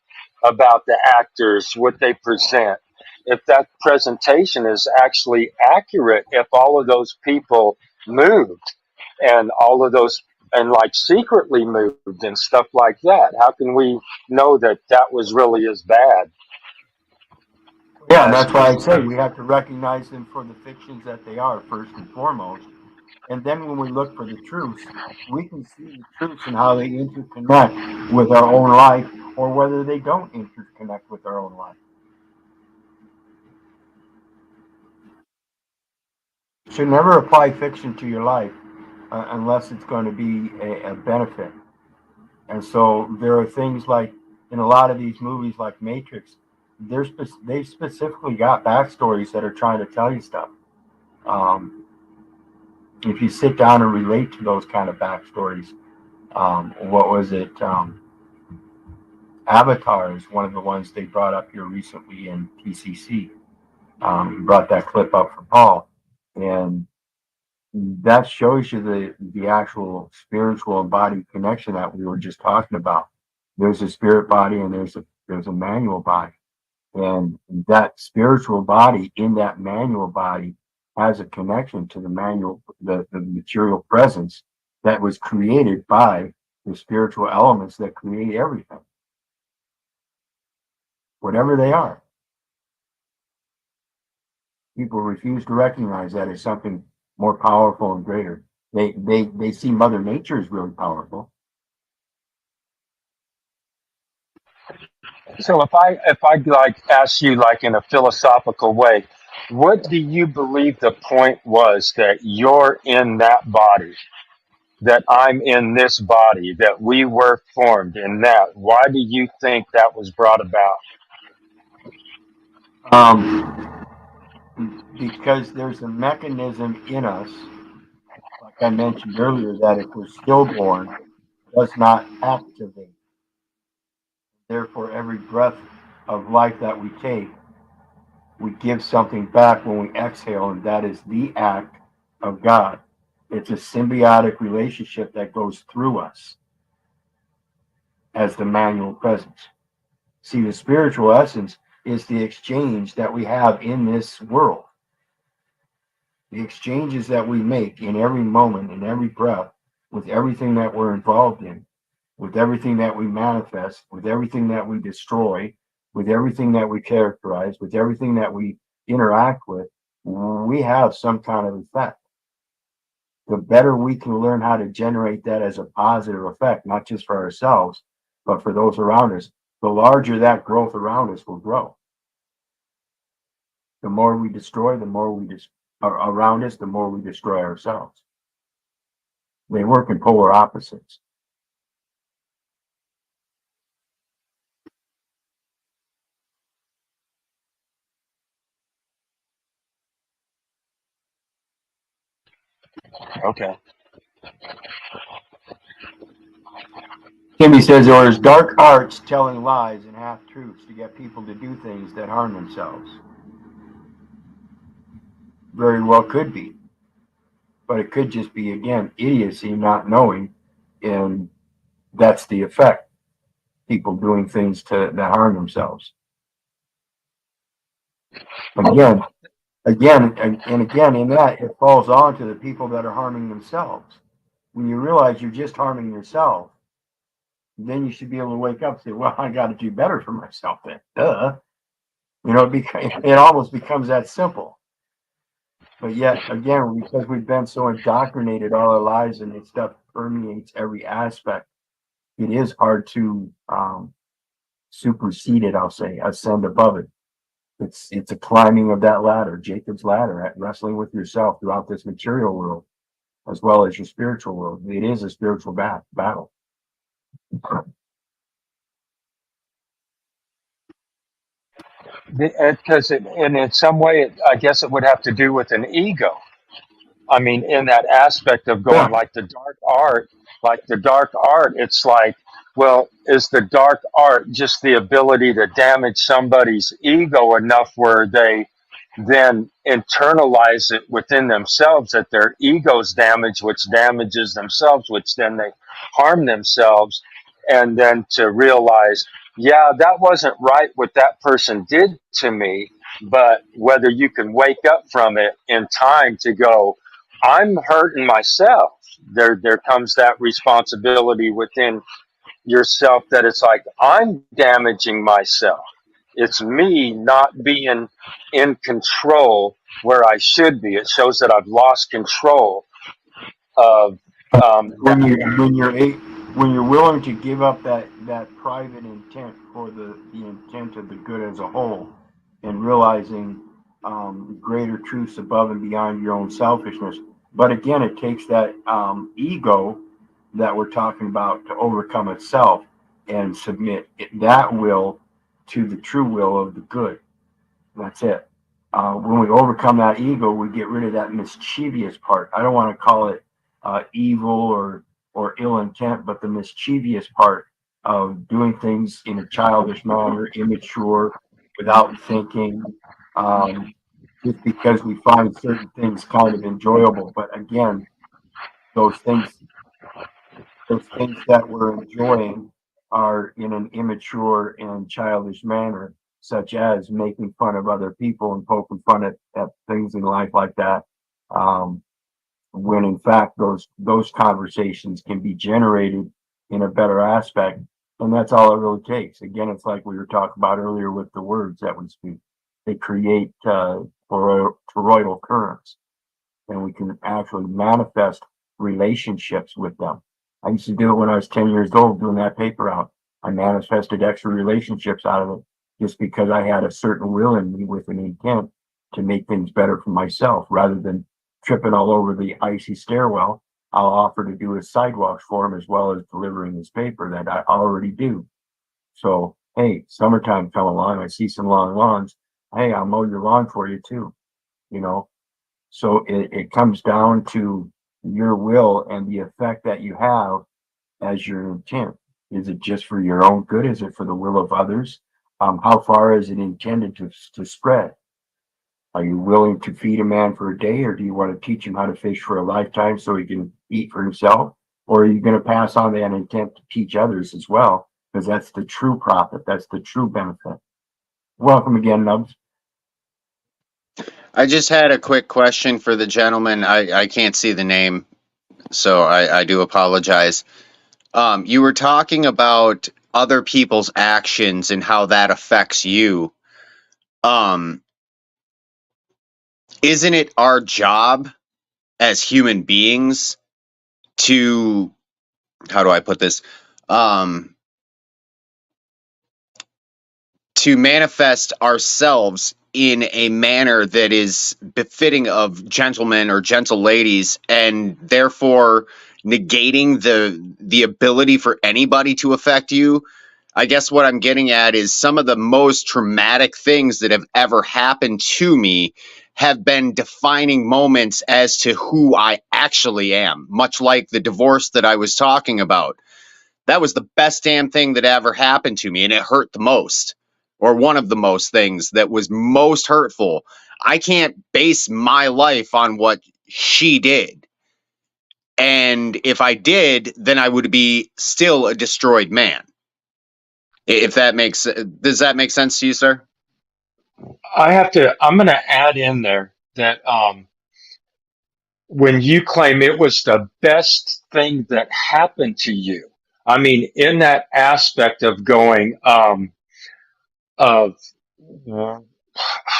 about the actors, what they present, if that presentation is actually accurate, if all of those people moved and all of those and like secretly moved and stuff like that? How can we know that that was really as bad? Yeah, and that's why I say we have to recognize them for the fictions that they are, first and foremost. And then when we look for the truths, we can see the truths and how they interconnect with our own life, or whether they don't interconnect with our own life. You should never apply fiction to your life unless it's going to be a benefit. And so there are things like in a lot of these movies, like Matrix, they specifically got backstories that are trying to tell you stuff. If you sit down and relate to those kind of backstories, what was it? Avatar is one of the ones they brought up here recently in TCC. He brought that clip up for Paul, and that shows you the actual spiritual and body connection that we were just talking about. There's a spirit body and there's a manual body, and that spiritual body in that manual body has a connection to the material presence that was created by the spiritual elements that create everything, whatever they are. People refuse to recognize that as something more powerful and greater. They see Mother Nature as really powerful. So if I like ask you like in a philosophical way, what do you believe the point was that you're in that body, that I'm in this body, that we were formed in that? Why do you think that was brought about? Because there's a mechanism in us, like I mentioned earlier, that if we're stillborn, does not activate. Therefore, every breath of life that we take, we give something back when we exhale, and that is the act of God. It's a symbiotic relationship that goes through us as the manual presence. See, the spiritual essence is the exchange that we have in this world. The exchanges that we make in every moment, in every breath, with everything that we're involved in, with everything that we manifest, with everything that we destroy, with everything that we characterize, with everything that we interact with, we have some kind of effect. The better we can learn how to generate that as a positive effect, not just for ourselves, but for those around us, the larger that growth around us will grow. The more we destroy, the more we around us, the more we destroy ourselves. They work in polar opposites. Okay. Kimmy says there is dark arts telling lies and half truths to get people to do things that harm themselves. Very well could be. But it could just be, again, idiocy, not knowing, and that's the effect. People doing things that harm themselves. Again, in that, it falls on to the people that are harming themselves. When you realize you're just harming yourself, then you should be able to wake up and say, well, I got to do better for myself then. Duh. You know, it almost becomes that simple. But yet, again, because we've been so indoctrinated all our lives and this stuff permeates every aspect, it is hard to supersede it, I'll say, ascend above it. It's a climbing of that ladder, Jacob's ladder, at wrestling with yourself throughout this material world, as well as your spiritual world. It is a spiritual battle. Because in some way, I guess it would have to do with an ego. I mean, in that aspect of going like the dark art, it's like, well, is the dark art just the ability to damage somebody's ego enough where they then internalize it within themselves, that their ego's damaged, which damages themselves, which then they harm themselves, and then to realize, yeah, that wasn't right what that person did to me, but whether you can wake up from it in time to go, I'm hurting myself. there comes that responsibility within yourself that it's like, I'm damaging myself. It's me not being in control where I should be. It shows that I've lost control of when you're willing to give up that private intent for the intent of the good as a whole, and realizing greater truths above and beyond your own selfishness. But again, it takes that ego that we're talking about to overcome itself and submit that will to the true will of the good. That's it. When we overcome that ego, we get rid of that mischievous part. I don't want to call it evil or ill intent, but the mischievous part of doing things in a childish manner, immature, without thinking, just because we find certain things kind of enjoyable. But again, those things that we're enjoying are in an immature and childish manner, such as making fun of other people and poking fun at things in life like that. When in fact those conversations can be generated in a better aspect, and that's all it really takes. Again, it's like we were talking about earlier with the words that we speak. They create toroidal currents, and we can actually manifest relationships with them. I used to do it when I was 10 years old, doing that paper out. I manifested extra relationships out of it just because I had a certain will in me with an intent to make things better for myself. Rather than tripping all over the icy stairwell, I'll offer to do his sidewalks for him as well as delivering his paper that I already do. So, hey, summertime come along, I see some long lawns. Hey, I'll mow your lawn for you too, you know? So it comes down to your will and the effect that you have as your intent. Is it just for your own good? Is it for the will of others? How far is it intended to spread? Are you willing to feed a man for a day, or do you want to teach him how to fish for a lifetime so he can eat for himself? Or are you going to pass on that intent to teach others as well? Because that's the true profit. That's the true benefit. Welcome again, Nubs. I just had a quick question for the gentleman. I can't see the name, so I do apologize. You were talking about other people's actions and how that affects you. Isn't it our job as human beings to, how do I put this? To manifest ourselves in a manner that is befitting of gentlemen or gentle ladies, and therefore negating the ability for anybody to affect you. I guess what I'm getting at is some of the most traumatic things that have ever happened to me have been defining moments as to who I actually am, much like the divorce that I was talking about. That was the best damn thing that ever happened to me, and it hurt the most, or one of the most things that was most hurtful. I can't base my life on what she did. And if I did, then I would be still a destroyed man. If that makes, does that make sense to you, sir? I'm going to add in there that when you claim it was the best thing that happened to you, I mean, in that aspect of going,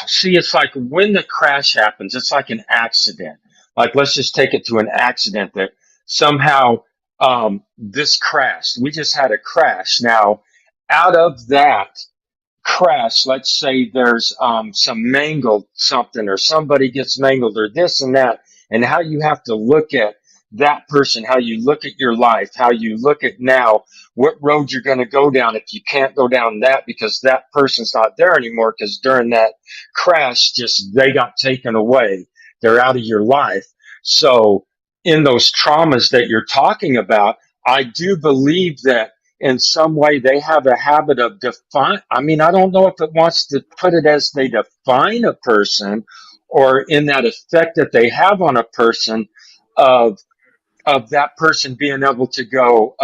see, it's like when the crash happens, it's like an accident. Like, let's just take it to an accident that somehow this crashed. We just had a crash. Now, out of that crash, let's say there's some mangled something, or somebody gets mangled, or this and that, and how you have to look at that person, how you look at your life, how you look at now what road you're going to go down if you can't go down that because that person's not there anymore, because during that crash just they got taken away, they're out of your life. So in those traumas that you're talking about, I do believe that in some way they have a habit of define. I mean, I don't know if it wants to put it as they define a person, or in that effect that they have on a person of that person being able to go,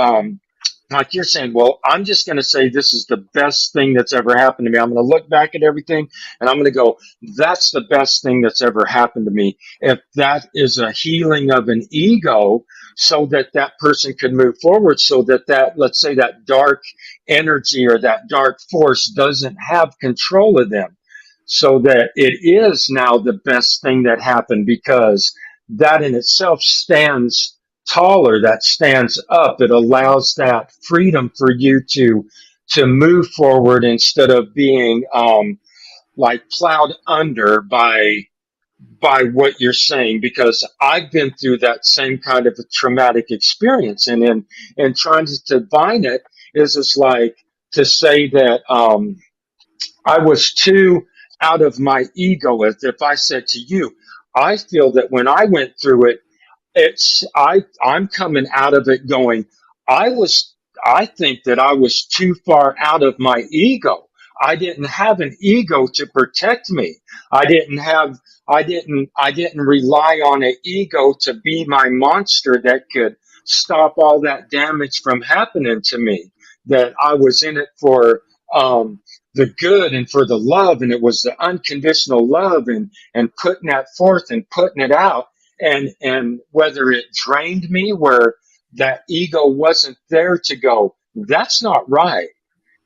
like you're saying, well, I'm just going to say this is the best thing that's ever happened to me. I'm going to look back at everything and I'm going to go, that's the best thing that's ever happened to me. If that is a healing of an ego so that that person can move forward, so that, let's say, that dark energy or that dark force doesn't have control of them, so that it is now the best thing that happened, because that in itself stands taller, that stands up. It allows that freedom for you to move forward instead of being like plowed under by what you're saying, because I've been through that same kind of a traumatic experience, and in trying to divine it is it's like to say that I was too out of my ego. As if I said to you, I feel that when I went through it, I'm coming out of it going, I think that I was too far out of my ego. I didn't have an ego to protect me. I didn't rely on an ego to be my monster that could stop all that damage from happening to me. That I was in it for the good and for the love, and it was the unconditional love, and putting that forth and putting it out. And whether it drained me, where that ego wasn't there to go, that's not right.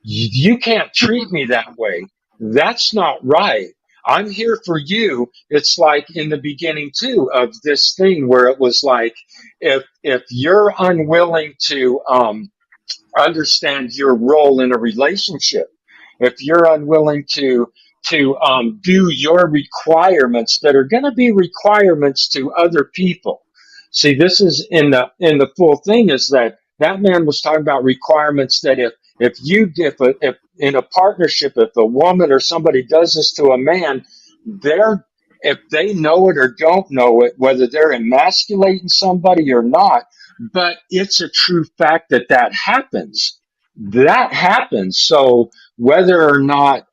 You can't treat me that way. That's not right. I'm here for you. It's like in the beginning too of this thing where it was like, if you're unwilling to understand your role in a relationship, if you're unwilling to do your requirements that are going to be requirements to other people. See, this is in the full thing, is that man was talking about requirements that if in a partnership, if a woman or somebody does this to a man, if they know it or don't know it, whether they're emasculating somebody or not, but it's a true fact that happens. That happens. So whether or not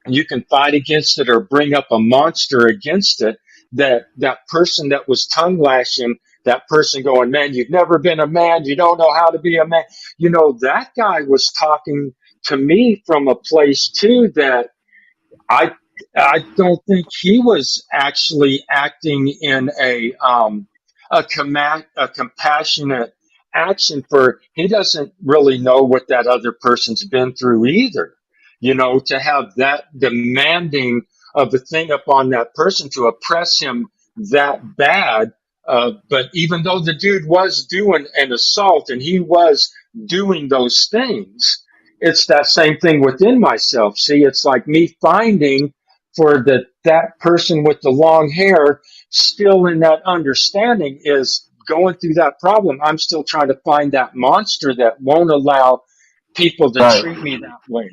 you can fight against it or bring up a monster against it, that person that was tongue lashing, that person going, man, you've never been a man, you don't know how to be a man. That guy was talking to me from a place too that I don't think he was actually acting in a compassionate action. For he doesn't really know what that other person's been through either. To have that demanding of the thing upon that person, to oppress him that bad. But even though the dude was doing an assault and he was doing those things, it's that same thing within myself. See, it's like me finding for that person with the long hair still in that understanding is going through that problem. I'm still trying to find that monster that won't allow people to treat me that way.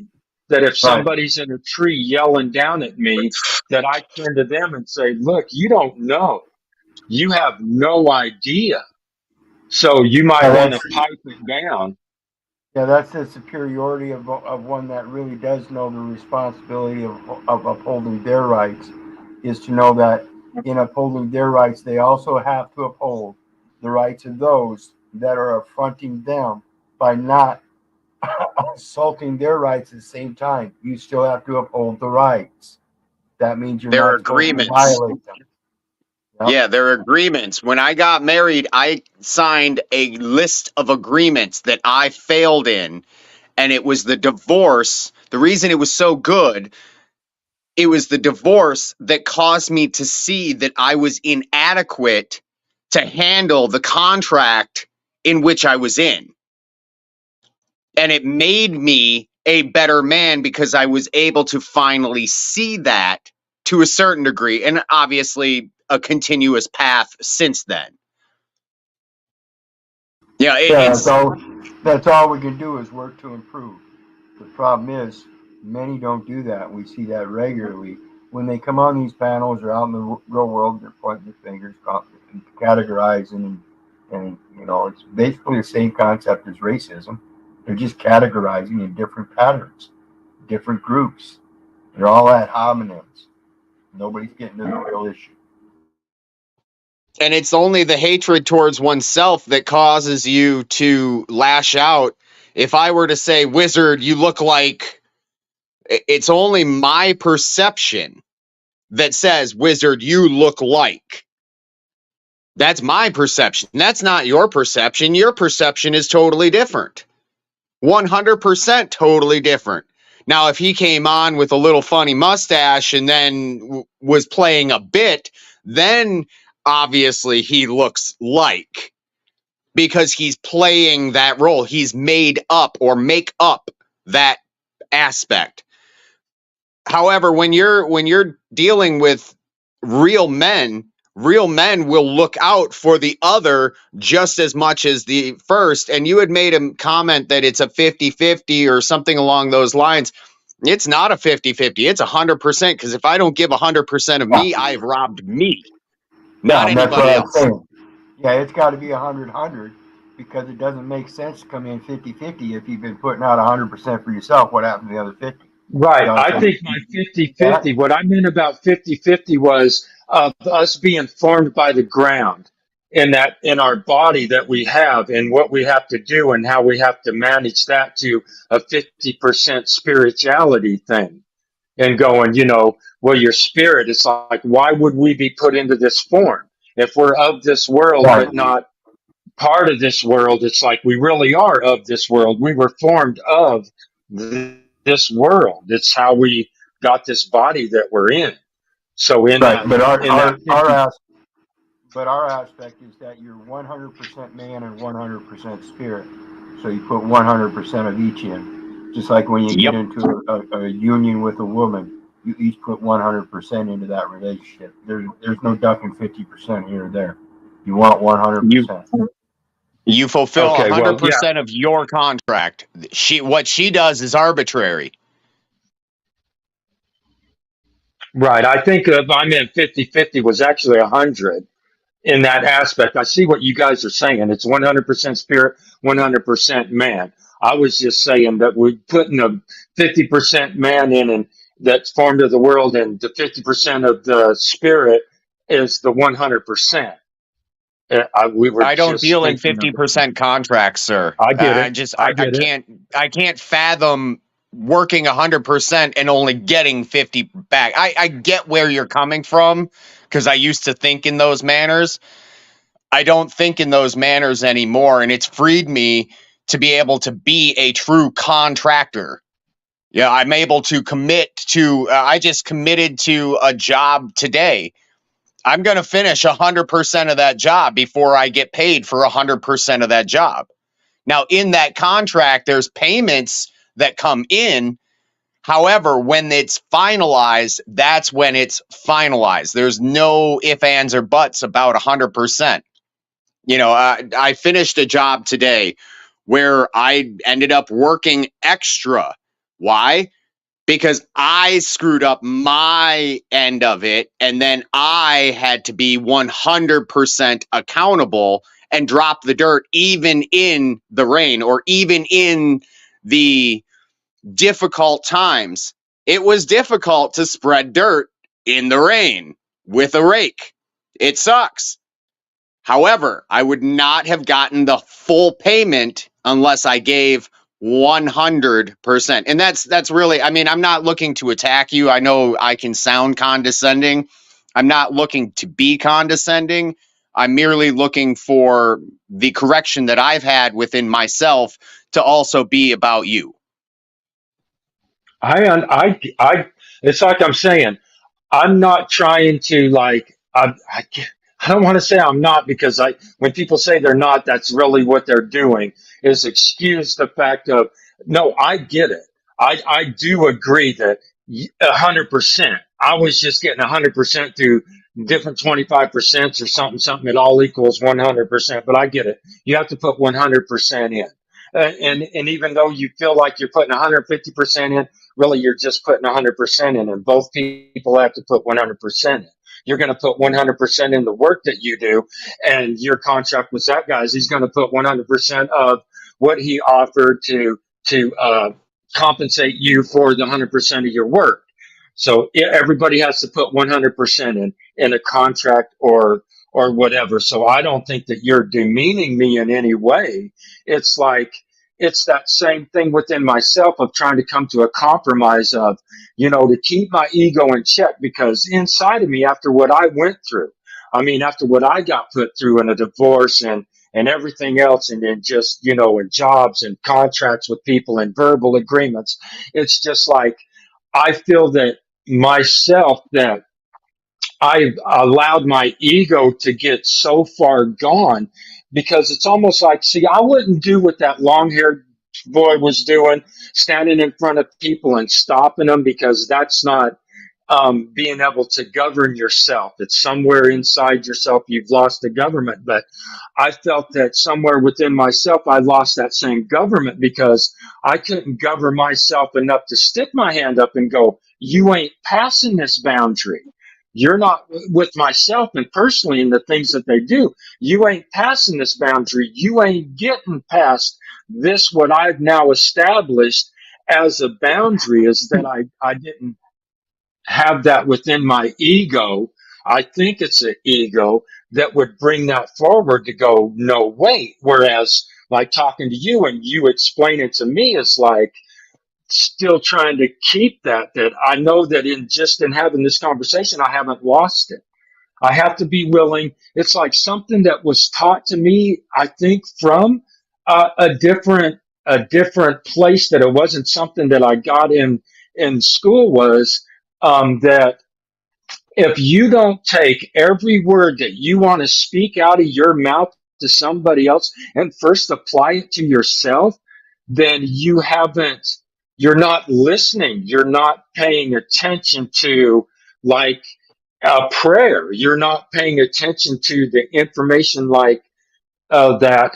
That if somebody's in a tree yelling down at me, that I turn to them and say, look, you don't know. You have no idea. So you might want to pipe it down. Yeah, that's the superiority of one that really does know the responsibility of upholding their rights, is to know that in upholding their rights, they also have to uphold the rights of those that are affronting them by not assaulting their rights at the same time. You still have to uphold the rights. That means you're not supposed to violate them. Yeah, there are agreements. When I got married, I signed a list of agreements that I failed in, and it was the divorce. The reason it was so good, it was the divorce that caused me to see that I was inadequate to handle the contract in which I was in. And it made me a better man because I was able to finally see that to a certain degree, and obviously a continuous path since then. Yeah, that's all we can do is work to improve. The problem is many don't do that. We see that regularly. When they come on these panels or out in the real world, they're pointing their fingers and categorizing, and it's basically the same concept as racism. They're just categorizing in different patterns, different groups. They're all ad hominems. Nobody's getting to the real issue. And it's only the hatred towards oneself that causes you to lash out. If I were to say, Wizard, you look like, it's only my perception that says, Wizard, you look like. That's my perception. That's not your perception. Your perception is totally different. 100% totally different. Now, if he came on with a little funny mustache and then was playing a bit, then obviously he looks like, because he's playing that role. He's made up or make up that aspect. However, when you're dealing with real men will look out for the other just as much as the first. And you had made a comment that it's a 50-50 or something along those lines. It's not a 50-50. It's 100%, because if I don't give 100% of me, I've robbed me, not and that's what anybody I'm else. saying. Yeah, it's got to be 100-100, because it doesn't make sense to come in 50-50 if you've been putting out 100% for yourself. What happened to the other 50? Right. You know what I I'm think saying? my 50-50, what I meant about 50-50 was us being formed by the ground in our body that we have, and what we have to do and how we have to manage that to a 50% spirituality thing. And going, well, your spirit, it's like, why would we be put into this form if we're of this world Right. but not part of this world? It's like we really are of this world. We were formed of this world. It's how we got this body that we're in. So in Right, but that our aspect is that you're 100% man and 100% spirit. So you put 100% of each in. Just like when you get into a union with a woman, you each put 100% into that relationship. There's no ducking 50% here or there. You want 100%. You fulfill Okay, well, 100% of your contract. What she does is arbitrary. right. I think if I meant 50-50 was actually 100 in that aspect. I see what you guys are saying. It's 100% spirit, 100% man. I was just saying that we're putting a 50% man in, and that's formed of the world, and the 50% of the spirit is the 100%. I don't just deal in thinking of it. 50% contracts, sir. I get it. I can't fathom working 100% and only getting 50 back. I get where you're coming from, because I used to think in those manners. I don't think in those manners anymore, and it's freed me to be able to be a true contractor. Yeah, I'm able to commit to, I just committed to a job today. I'm going to finish 100% of that job before I get paid for 100% of that job. Now, in that contract, there's payments that come in. However, when it's finalized, that's when it's finalized. There's no ifs, ands, or buts about 100%. I finished a job today where I ended up working extra. Why? Because I screwed up my end of it, and then I had to be 100% accountable and drop the dirt even in the rain or even in the difficult times. It was difficult to spread dirt in the rain with a rake. It sucks. However, I would not have gotten the full payment unless I gave 100%. And that's really, I'm not looking to attack you. I know I can sound condescending. I'm not looking to be condescending. I'm merely looking for the correction that I've had within myself to also be about you. It's like I'm saying, I'm not trying to I don't want to say I'm not, because when people say they're not, that's really what they're doing, is excuse the fact of, no, I get it. I do agree that 100%. I was just getting 100% through different 25% or something. It all equals 100%, but I get it. You have to put 100% in. And even though you feel like you're putting 150% in, really you're just putting 100% in, and both people have to put 100% in. You're going to put 100% in the work that you do, and your contract with that guy is he's going to put 100% of what he offered to compensate you for the 100% of your work. So everybody has to put 100% in a contract or or whatever. So I don't think that you're demeaning me in any way. It's like, it's that same thing within myself of trying to come to a compromise of, to keep my ego in check, because inside of me, after what I went through, I mean, after what I got put through in a divorce and everything else, and then just, in jobs and contracts with people and verbal agreements, it's just like, I feel that myself, that I allowed my ego to get so far gone, because it's almost like, see, I wouldn't do what that long haired boy was doing, standing in front of people and stopping them, because that's not being able to govern yourself. It's somewhere inside yourself you've lost the government. But I felt that somewhere within myself I lost that same government, because I couldn't govern myself enough to stick my hand up and go, you ain't passing this boundary. You're not, with myself and personally in the things that they do, you ain't passing this boundary. You ain't getting past this, what I've now established as a boundary, is that I didn't have that within my ego. I think it's an ego that would bring that forward to go, no, wait. Whereas, like talking to you and you explain it to me, is like still trying to keep that I know that in having this conversation, I haven't lost it. I have to be willing. It's like something that was taught to me, I think, from a different place, that it wasn't something that I got in school, was that if you don't take every word that you want to speak out of your mouth to somebody else and first apply it to yourself, then you're not listening. You're not paying attention to, like, a prayer. You're not paying attention to the information, like that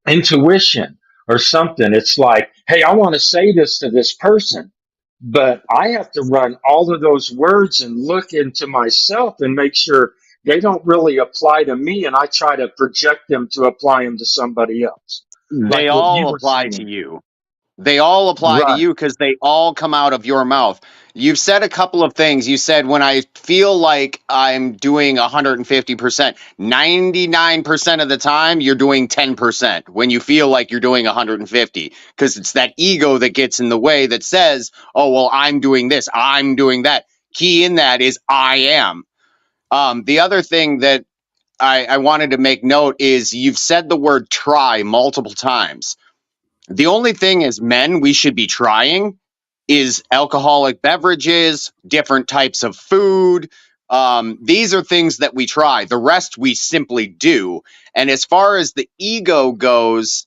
intuition or something. It's like, hey, I want to say this to this person, but I have to run all of those words and look into myself and make sure they don't really apply to me, and I try to project them to apply them to somebody else. They Like what you all were apply to saying. you. They all apply to Right. you because they all come out of your mouth. You've said a couple of things. You said, when I feel like I'm doing 150%, 99% of the time you're doing 10% when you feel like you're doing 150, because it's that ego that gets in the way that says, oh, well, I'm doing this, I'm doing that. Key in that is I am. The other thing that I wanted to make note is you've said the word try multiple times. The only thing as men we should be trying is alcoholic beverages, different types of food. These are things that we try. The rest we simply do. And as far as the ego goes,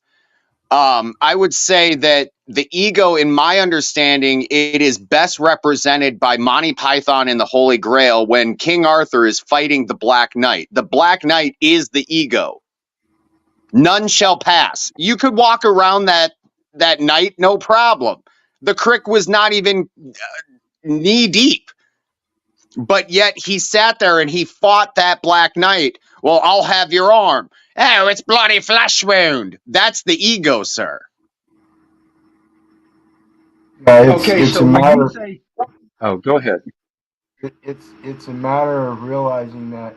I would say that the ego, in my understanding, it is best represented by Monty Python and the Holy Grail when King Arthur is fighting the Black Knight. The Black Knight is the ego. None shall pass. You could walk around that night, no problem. The crick was not even knee deep, but yet he sat there and he fought that Black Knight. Well, I'll have your arm. Oh, it's bloody flesh wound. That's the ego, sir. Okay, It's so a when matter. you say, oh, go ahead. It's a matter of realizing that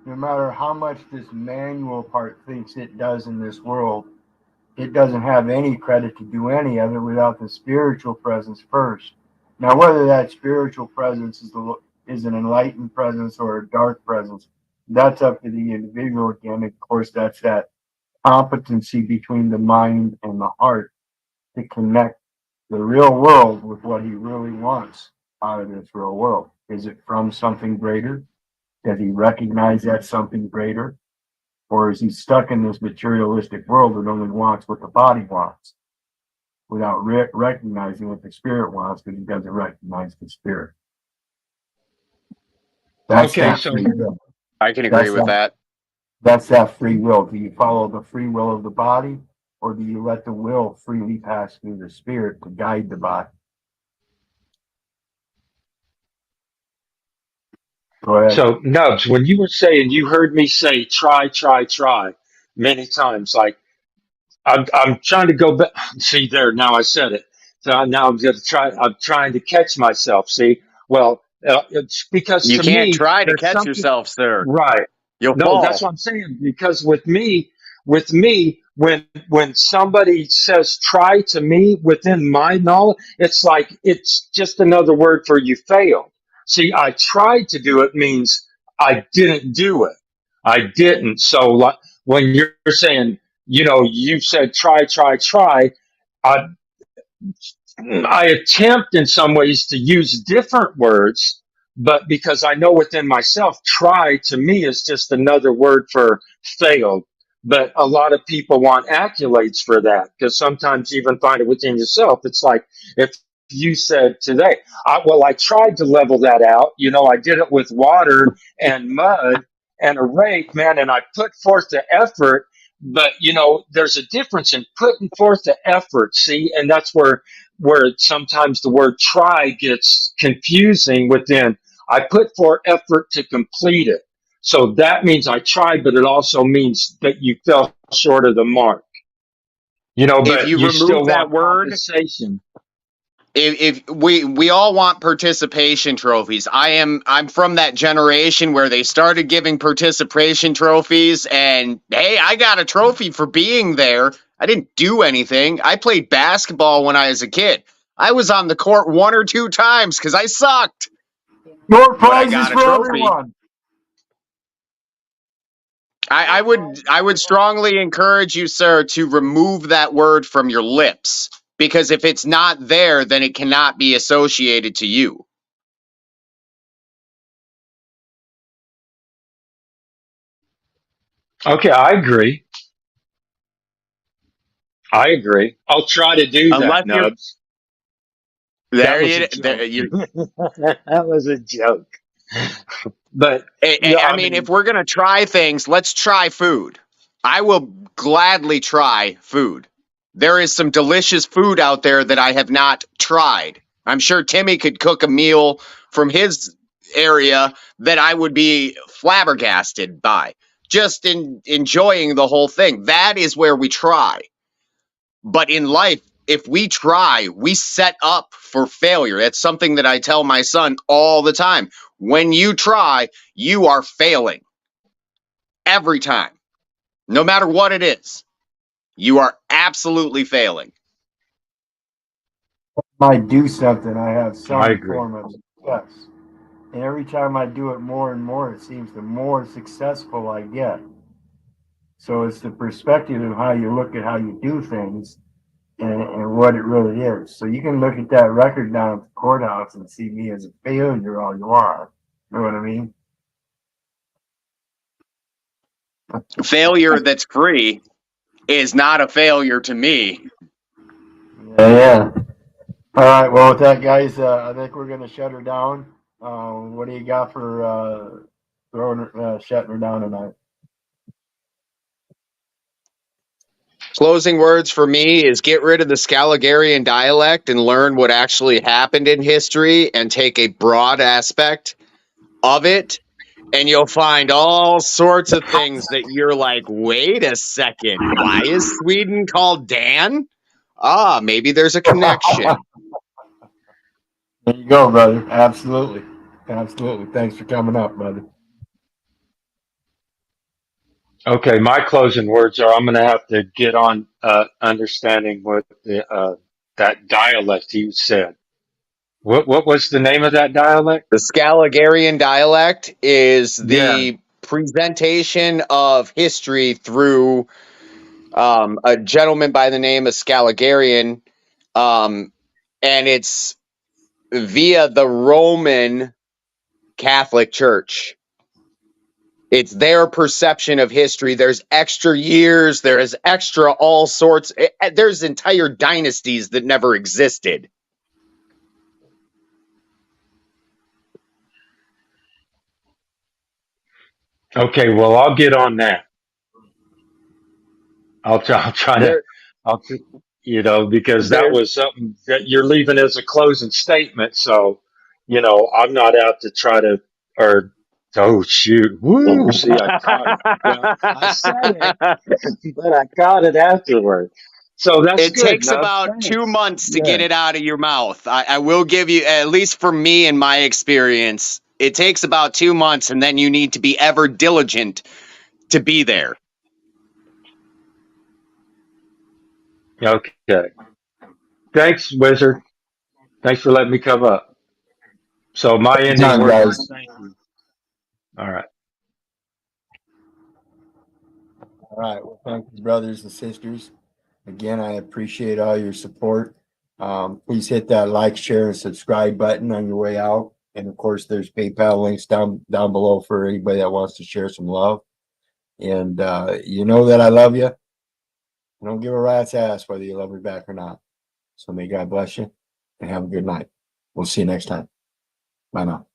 no matter how much this manual part thinks it does in this world, it doesn't have any credit to do any of it without the spiritual presence first. Now, whether that spiritual presence is an enlightened presence or a dark presence, that's up to the individual again. Of course, that's that competency between the mind and the heart to connect the real world with what he really wants out of this real world. Is it from something greater? Does he recognize that something greater? Or is he stuck in this materialistic world that only wants what the body wants without recognizing what the spirit wants, because he doesn't recognize the spirit? That's Okay, that so free will. I can agree with that. That's that free will. Do you follow the free will of the body, or do you let the will freely pass through the spirit to guide the body? Go ahead. So, Nubs, when you were saying, you heard me say try many times, like I'm trying to go back. See there, now I said it. So now I'm trying to catch myself. See, well, it's because You to can't me, try to there's catch something yourself, sir. right. You'll No, that's fall. what I'm saying. Because with me, when somebody says try to me within my knowledge, it's like it's just another word for you failed. See, I tried to do it means I didn't do it. I didn't. So like when you're saying, you said try, I I attempt in some ways to use different words, but because I know within myself, try to me is just another word for failed. But a lot of people want accolades for that because sometimes you even find it within yourself. It's like if you said today, I tried to level that out. I did it with water and mud and a rake, man, and I put forth the effort. But there's a difference in putting forth the effort, see, and that's where sometimes the word try gets confusing within. I put forth effort to complete it. So that means I tried, but it also means that you fell short of the mark. If But you you still remove that want word, compensation. if we all want participation trophies. I'm from that generation where they started giving participation trophies, and hey, I got a trophy for being there. I didn't do anything. I played basketball when I was a kid. I was on the court 1 or 2 times because I sucked. More But I prizes got a for trophy. everyone. I would strongly encourage you, sir, to remove that word from your lips, because if it's not there, then it cannot be associated to you. Okay, I agree. I'll try to do Unless that, you're Nubs. there, That you. was a joke. But I mean, if we're gonna try things, let's try food. I will gladly try food. There is some delicious food out there that I have not tried. I'm sure Timmy could cook a meal from his area that I would be flabbergasted by. Just enjoying the whole thing. That is where we try. But in life, if we try, we set up for failure. That's something that I tell my son all the time. When you try, you are failing. Every time. No matter what it is. You are absolutely failing. I do something, I have some I agree. form of success. And every time I do it more and more, it seems the more successful I get. So it's the perspective of how you look at how you do things and what it really is. So you can look at that record down at the courthouse and see me as a failure all you are. You know what I mean? Failure that's free is not a failure to me. Yeah. All right. Well, with that, guys, I think we're going to shut her down. What do you got for shutting her down tonight? Closing words for me is get rid of the Scaligerian dialect and learn what actually happened in history and take a broad aspect of it. And you'll find all sorts of things that you're like, wait a second, why is Sweden called Dan? Ah, maybe there's a connection. There you go, brother. Absolutely. Absolutely. Thanks for coming up, brother. Okay, my closing words are I'm going to have to get on understanding what that dialect you said. What was the name of that dialect? The Scaligerian dialect is the Yeah. presentation of history through a gentleman by the name of Scaligerian, and it's via the Roman Catholic Church. It's their perception of history. There's extra years. There is extra all sorts. There's entire dynasties that never existed. Okay, well, I'll get on that. I'll try to, because that There's was something that you're leaving as a closing statement. So, I'm not out to try to, oh, shoot. Woo. See, I caught it. Well, I said it, but I caught it afterward. So that's It good. takes Nubs. about 2 months to Yeah. get it out of your mouth. I will give you, at least for me in my experience, It takes about 2 months, and then you need to be ever diligent to be there. Okay. Thanks, Wizard. Thanks for letting me come up. So my ending Time, word. guys. Thank you. All right. All right. Well, thank you, brothers and sisters. Again, I appreciate all your support. Please hit that like, share, and subscribe button on your way out. And of course, there's PayPal links down below for anybody that wants to share some love. And you know that I love you. I don't give a rat's ass whether you love me back or not. So may God bless you and have a good night. We'll see you next time. Bye now.